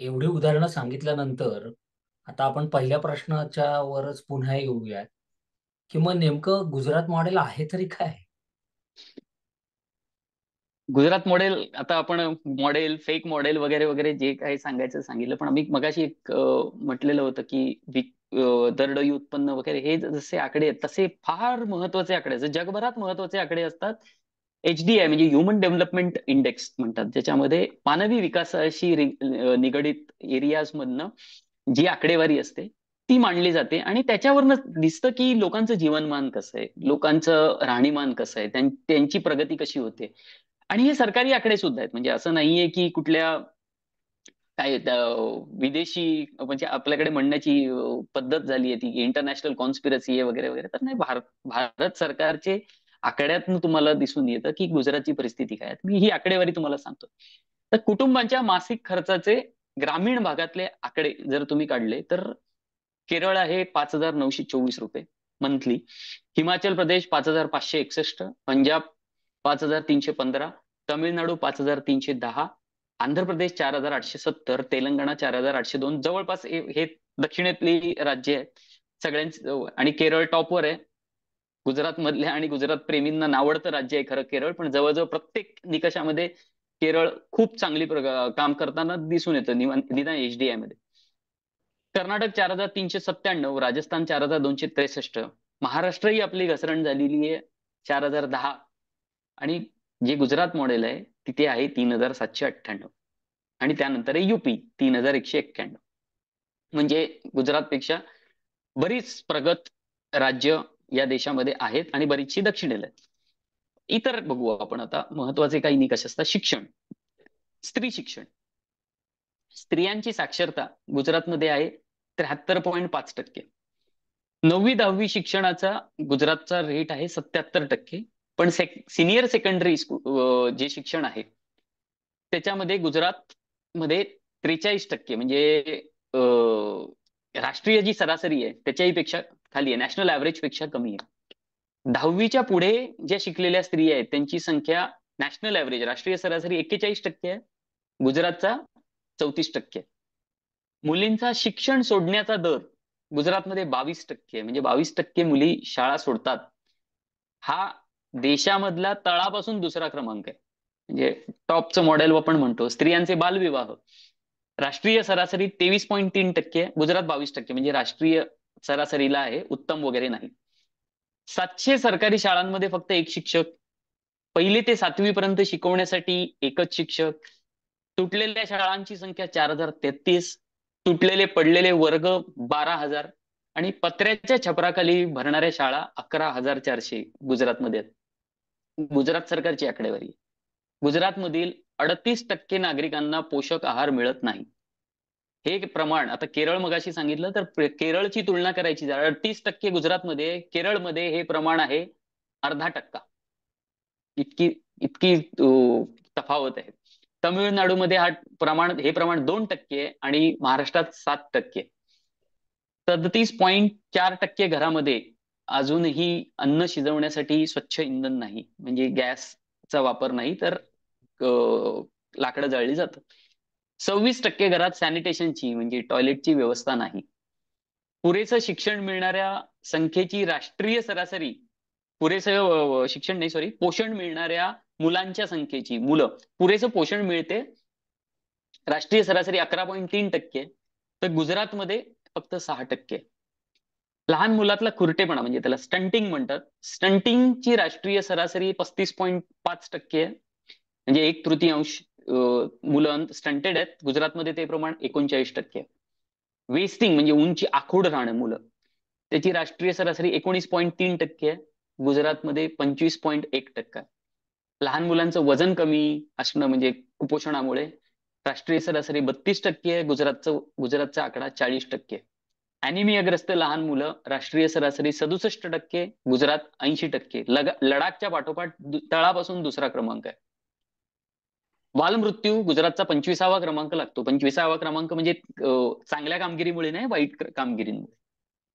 एवढी उदाहरणं सांगितल्यानंतर आता आपण पहिल्या प्रश्नाच्या वरच पुन्हा येऊया, की मग नेमकं गुजरात मॉडेल आहे तरी काय? गुजरात मॉडेल, आता आपण मॉडेल, फेक मॉडेल वगैरे वगैरे जे काही सांगायचं सांगितलं, पण आम्ही मगाशी एक म्हटलेलं होतं की दरडोई उत्पन्न वगैरे हे जसे आकडे आहेत तसे फार महत्वाचे आकडे असतात, जगभरात महत्वाचे आकडे असतात. HDI म्हणजे ह्युमन डेव्हलपमेंट इंडेक्स म्हणतात, ज्याच्यामध्ये मानवी विकासाशी निगडित एरियाज मधनं जी आकडेवारी असते ती मांडली जाते, आणि त्याच्यावरनं दिसतं की लोकांचं जीवनमान कसं आहे, लोकांचं राहणीमान कसं आहे, त्यांची प्रगती कशी होते. आणि हे सरकारी आकडे सुद्धा आहेत. म्हणजे असं नाहीये की कुठल्या काय विदेशी म्हणजे आपल्याकडे म्हणण्याची पद्धत झाली आहे ती इंटरनॅशनल कॉन्स्पिरसी आहे वगैरे वगैरे, तर नाही. भारत सरकारचे आकड्यातून तुम्हाला दिसून येतं की गुजरातची परिस्थिती काय आहे. मी ही आकडेवारी तुम्हाला सांगतो. तर कुटुंबांच्या मासिक खर्चाचे ग्रामीण भागातले आकडे जर तुम्ही काढले तर केरळ आहे 5,924 रुपये मंथली, हिमाचल प्रदेश 5,561, पंजाब 5,315, तमिळनाडू 5,310, आंध्र प्रदेश 4,870, तेलंगणा 4,802. जवळपास हे दक्षिणेतली राज्य आहेत सगळ्यांची. आणि केरळ टॉपवर आहे. गुजरात मधल्या आणि गुजरात प्रेमींना नावडतं राज्य आहे खरं केरळ, पण जवळजवळ प्रत्येक निकषामध्ये केरळ खूप चांगली काम करताना दिसून येतं, निदान HDI मध्ये. कर्नाटक 4,397, राजस्थान 4,263, महाराष्ट्रही आपली घसरण झालेली आहे 4,010, आणि जे गुजरात मॉडेल आहे तिथे आहे 3,798, आणि त्यानंतर आहे UP 3,191. म्हणजे गुजरातपेक्षा बरीच प्रगत राज्य या देशामध्ये आहेत आणि बरीचशी दक्षिणेला आहेत. इतर बघू आपण आता महत्वाचे काही निकष असतात. शिक्षण, स्त्री शिक्षण, स्त्रियांची साक्षरता गुजरातमध्ये आहे 73.5%. 9वी-10वी शिक्षणाचा गुजरातचा रेट आहे 77%. पण सिनियर सेकंडरी जे शिक्षण आहे त्याच्यामध्ये गुजरात मध्ये 43%, म्हणजे राष्ट्रीय जी सरासरी आहे त्याच्याही पेक्षा खाली आहे, नॅशनल ऍव्हरेज पेक्षा कमी आहे. 10वीच्या पुढे ज्या शिकलेल्या स्त्री आहेत त्यांची संख्या नॅशनल ऍव्हरेज राष्ट्रीय सरासरी 41% आहे, गुजरातचा 34% आहे. मुलींचा शिक्षण सोडण्याचा दर गुजरातमध्ये 22% आहे, म्हणजे 22% मुली शाळा सोडतात. हा देशामधला तळापासून दुसरा क्रमांक आहे. म्हणजे टॉपचं मॉडेल आपण म्हणतो. स्त्रियांचे बालविवाह राष्ट्रीय सरासरी 23.3% आहे, गुजरात 22%, म्हणजे राष्ट्रीय सरासरीला आहे, उत्तम वगैरे नाही. 700 सरकारी शाळांमध्ये फक्त एक शिक्षक, 1 ते 7वी पर्यंत शिकवण्यासाठी एकच शिक्षक, तुटलेल्या शाळांची संख्या 4,033, तुटलेले पडलेले वर्ग 12,000, आणि पत्र्याच्या छपराखाली भरणाऱ्या शाळा 11,400 गुजरातमध्ये आहेत. गुजरात सरकारची आकडेवारी. गुजरातमधील 38% नागरिकांना पोषक आहार मिळत नाही. हे प्रमाण आता केरळ मगाशी सांगितलं तर केरळची तुलना करायची 38% गुजरातमध्ये, केरळमध्ये हे प्रमाण आहे 0.5%. इतकी इतकी तफावत आहे. तमिळनाडूमध्ये हे प्रमाण 2% आहे, आणि महाराष्ट्रात 7%. 37.4% घरामध्ये अजूनही अन्न शिजवण्यासाठी स्वच्छ इंधन नाही, म्हणजे गॅसचा वापर नाही तर लाकडं जळली जातात. 26% घरात सॅनिटेशनची म्हणजे टॉयलेटची व्यवस्था नाही. पुरेसं शिक्षण मिळणाऱ्या संख्येची राष्ट्रीय सरासरी, पुरेसं शिक्षण नाही सॉरी पोषण मिळणाऱ्या मुलांच्या संख्येची, मुलं पुरेसं पोषण मिळते, राष्ट्रीय सरासरी 11.3%, तर गुजरातमध्ये फक्त 6%. लहान मुलातला खुरटेपणा म्हणजे त्याला स्टंटिंग म्हणतात, स्टंटिंगची राष्ट्रीय सरासरी 35.5% आहे, म्हणजे 1/3 मुलं स्टंटेड आहेत. गुजरातमध्ये ते प्रमाण 39% आहे. वेस्टिंग म्हणजे उंची आखूड राहणं मुलं, त्याची राष्ट्रीय सरासरी 19.3% आहे, गुजरातमध्ये 25.1%. लहान मुलांचं वजन कमी असणं म्हणजे कुपोषणामुळे राष्ट्रीय सरासरी 32% आहे, गुजरातचा आकडा 40%. अॅनिमियाग्रस्त लहान मुलं राष्ट्रीय सरासरी 67%, गुजरात 80%. लडाखच्या पाठोपाठ तळापासून दुसरा क्रमांक आहे. बालमृत्यू गुजरातचा 25वा क्रमांक लागतो. 25वा क्रमांक म्हणजे चांगल्या कामगिरीमुळे नाही, वाईट कामगिरीमुळे.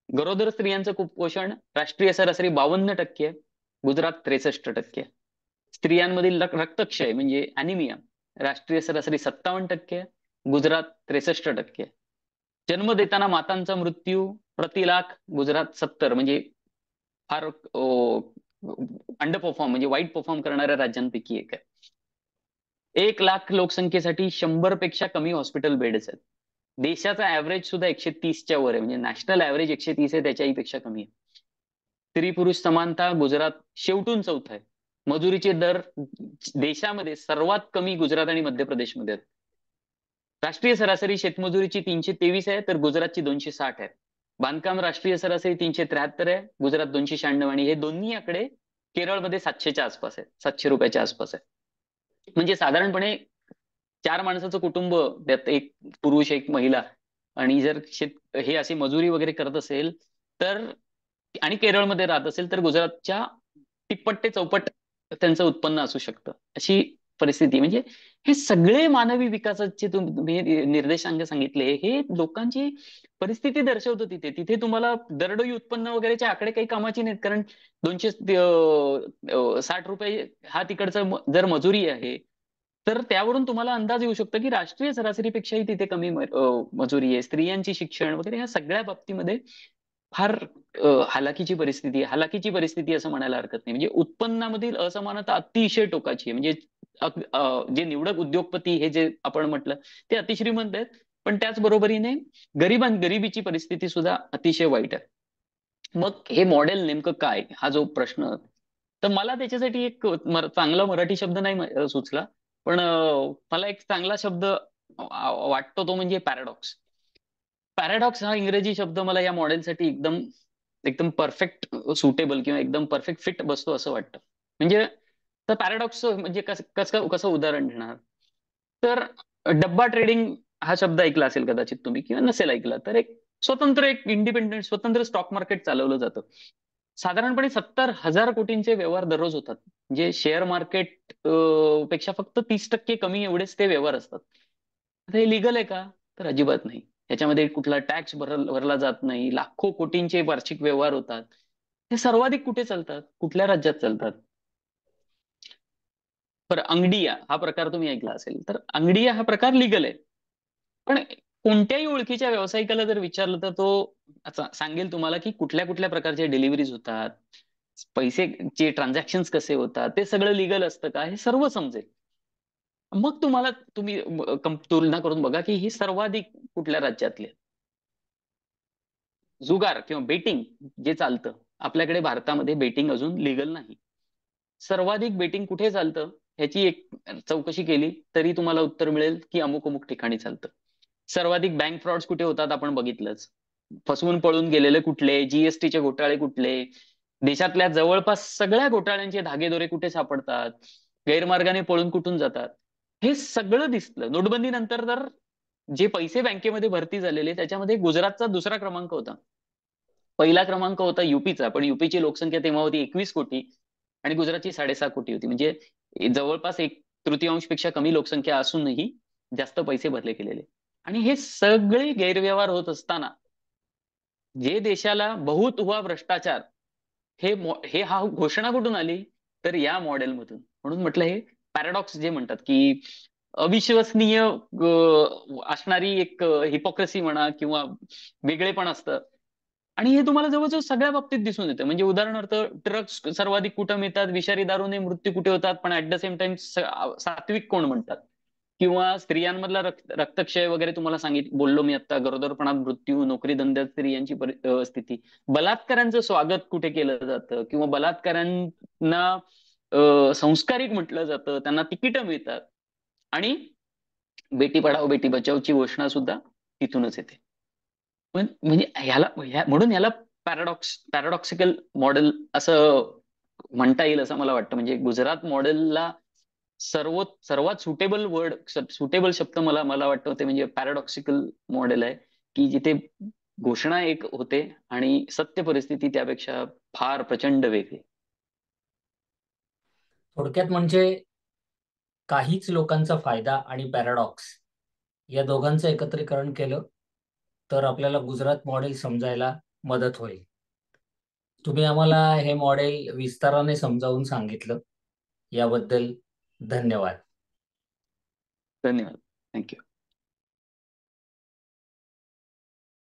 गरोदर स्त्रियांचं कुपोषण राष्ट्रीय सरासरी 52% आहे, गुजरात 63%. स्त्रियांमधील रक्तक्षय म्हणजे अॅनिमिया राष्ट्रीय सरासरी 57%, गुजरात 63%. जन्म देताना मातांचा मृत्यू प्रति लाख गुजरात 70, म्हणजे फार अंडर परफॉर्म म्हणजे वाईट परफॉर्म करणाऱ्या राज्यांपैकी एक आहे. 1 लाख लोकसंख्येसाठी 100 पेक्षा कमी हॉस्पिटल बेड्स आहेत. देशाचा ऍव्हरेज सुद्धा 130च्या वर आहे, म्हणजे नॅशनल ऍव्हरेज 130 आहे, त्याच्याही पेक्षा कमी आहे. स्त्री पुरुष समानता गुजरात शेवटून चौथा आहे. मजुरीचे दर देशामध्ये सर्वात कमी गुजरात आणि मध्य प्रदेशमध्ये आहेत. राष्ट्रीय सरासरी शेतमजुरीची 323 आहे, तर गुजरातची 260 आहे. बांधकाम राष्ट्रीय सरासरी 373 आहे, गुजरात 296, आणि हे दोन्ही आकडे केरळमध्ये 700च्या आसपास आहे, 700 रुपयाच्या आसपास आहे. म्हणजे साधारणपणे 4 माणसाचं कुटुंब, त्यात एक पुरुष एक महिला, आणि जर हे असे मजुरी वगैरे करत असेल तर, आणि केरळमध्ये राहत असेल तर गुजरातच्या तिप्पट ते चौपट त्यांचं उत्पन्न असू शकतं, अशी परिस्थिती. म्हणजे हे सगळे मानवी विकासाचे तुम्ही निर्देशांक सांगितले, हे लोकांची परिस्थिती दर्शवतो. तिथे तिथे तुम्हाला दरडोई उत्पन्न वगैरेचे आकडे काही कामाचे नाहीत, कारण 260 रुपये हा तिकडचा जर मजुरी आहे, तर त्यावरून तुम्हाला अंदाज येऊ शकतो की राष्ट्रीय सरासरीपेक्षाही तिथे कमी मजुरी आहे. स्त्रियांची शिक्षण वगैरे ह्या सगळ्या बाबतीमध्ये फार हालाकीची परिस्थिती असं म्हणायला हरकत नाही. म्हणजे उत्पन्नामधील असमानता अतिशय टोकाची आहे. म्हणजे जे निवडक उद्योगपती हे जे आपण म्हटलं ते अतिश्रीमंत आहेत, पण त्याच बरोबरीने गरिबीची परिस्थिती सुद्धा अतिशय वाईट आहे. मग हे मॉडेल नेमकं काय, हा जो प्रश्न, तर मला त्याच्यासाठी एक चांगला मराठी शब्द नाही सुचला, पण मला एक चांगला शब्द वाटतो, तो म्हणजे पॅराडॉक्स. पॅराडॉक्स हा इंग्रजी शब्द मला या मॉडेलसाठी एकदम एकदम परफेक्ट सुटेबल किंवा एकदम परफेक्ट फिट बसतो असं वाटतं. म्हणजे तर पॅराडॉक्स म्हणजे कसं कसं उदाहरण देणार, तर डब्बा ट्रेडिंग हा शब्द ऐकला असेल कदाचित तुम्ही, किंवा नसेल ऐकला तर, एक इंडिपेंडेंट स्वतंत्र स्टॉक मार्केट चालवलं जातं. साधारणपणे 70,000 कोटींचे व्यवहार दररोज होतात. म्हणजे शेअर मार्केट पेक्षा फक्त 30% कमी एवढेच ते व्यवहार असतात. आता हे लिगल आहे का, तर अजिबात नाही. याच्यामध्ये कुठला टॅक्स भरला जात नाही. लाखो कोटींचे वार्षिक व्यवहार होतात. हे सर्वाधिक कुठे चालतात, कुठल्या राज्यात चालतात? बरं, अंगडिया हा प्रकार तुम्ही ऐकला असेल, तर अंगडिया हा प्रकार लिगल आहे. पण कोणत्याही ओळखीच्या व्यावसायिकाला जर विचारलं तर तो सांगेल तुम्हाला की कुठल्या कुठल्या प्रकारच्या डिलिव्हरीज होतात, पैसेचे ट्रान्झॅक्शन्स कसे होतात, ते सगळं लिगल असतं का, हे सर्व समजेल. मग तुम्ही तुलना करून बघा की ही सर्वाधिक कुठल्या राज्यातले. जुगार किंवा बेटिंग जे चालतं, आपल्याकडे भारतामध्ये बेटिंग अजून लिगल नाही. सर्वाधिक बेटिंग कुठे चालतं ह्याची एक चौकशी केली तरी तुम्हाला उत्तर मिळेल की अमुक अमुक ठिकाणी चालतं. सर्वाधिक बँक फ्रॉड्स कुठे होतात आपण बघितलंच. फसवून पळून गेलेले कुठले, जीएसटीचे घोटाळे कुठले, देशातल्या जवळपास सगळ्या घोटाळ्यांचे धागेदोरे कुठे सापडतात, गैरमार्गाने पळून कुठून जातात, हे सगळं दिसलं. नोटबंदी नंतर तर जे पैसे बँकेमध्ये भरती झालेले त्याच्यामध्ये गुजरातचा दुसरा क्रमांक होता. पहिला क्रमांक होता युपीचा, पण युपीची लोकसंख्या तेव्हा होती 21 कोटी आणि गुजरातची 6.5 कोटी होती. म्हणजे जवळपास 1/3 पेक्षा कमी लोकसंख्या असूनही जास्त पैसे भरले गेलेले. आणि हे सगळे गैरव्यवहार होत असताना जे देशाला बहुत हुआ भ्रष्टाचार, हे हा घोषणा कुठून आली, तर या मॉडेलमधून. म्हणून म्हटलं हे पॅराडॉक्स जे म्हणतात की अविश्वसनीय असणारी एक हिपोक्रेसी म्हणा किंवा वेगळेपण असतं. आणि हे तुम्हाला जवळजवळ सगळ्या बाबतीत दिसून येतं. म्हणजे उदाहरणार्थ ड्रग्स सर्वाधिक कुठं मिळतात, विषारी दारूने मृत्यू कुठे होतात, पण ऍट द सेम टाइम सात्विक कोण म्हणतात, किंवा स्त्रियांमधला रक्तक्षय वगैरे तुम्हाला बोललो मी आता, गरोदरपणात मृत्यू, नोकरी धंद्यात स्त्रियांची स्थिती, बलात्कारांचं स्वागत कुठे केलं जातं, किंवा बलात्कारांना संस्कारिक म्हटलं जातं, त्यांना तिकीटं मिळतात, आणि बेटी पढाओ बेटी बचाओची घोषणा सुद्धा तिथूनच येते. पण म्हणजे म्हणून ह्याला पॅराडॉक्सिकल मॉडेल असं म्हणता येईल असं मला वाटतं. म्हणजे गुजरात मॉडेलला सर्वात सुटेबल शब्द मला मला वाटतं ते म्हणजे पॅराडॉक्सिकल मॉडेल आहे, की जिथे घोषणा एक होते आणि सत्य परिस्थिती त्यापेक्षा फार प्रचंड वेगळी. थोडक्यात म्हणजे काहीच लोकांचा फायदा आणि पॅराडॉक्स या दोघांचं एकत्रीकरण केलं तर आपल्याला गुजरात मॉडेल समजायला मदत होईल. तुम्ही आम्हाला हे मॉडेल विस्ताराने समजावून सांगितलं याबद्दल धन्यवाद. धन्यवाद. थँक्यू.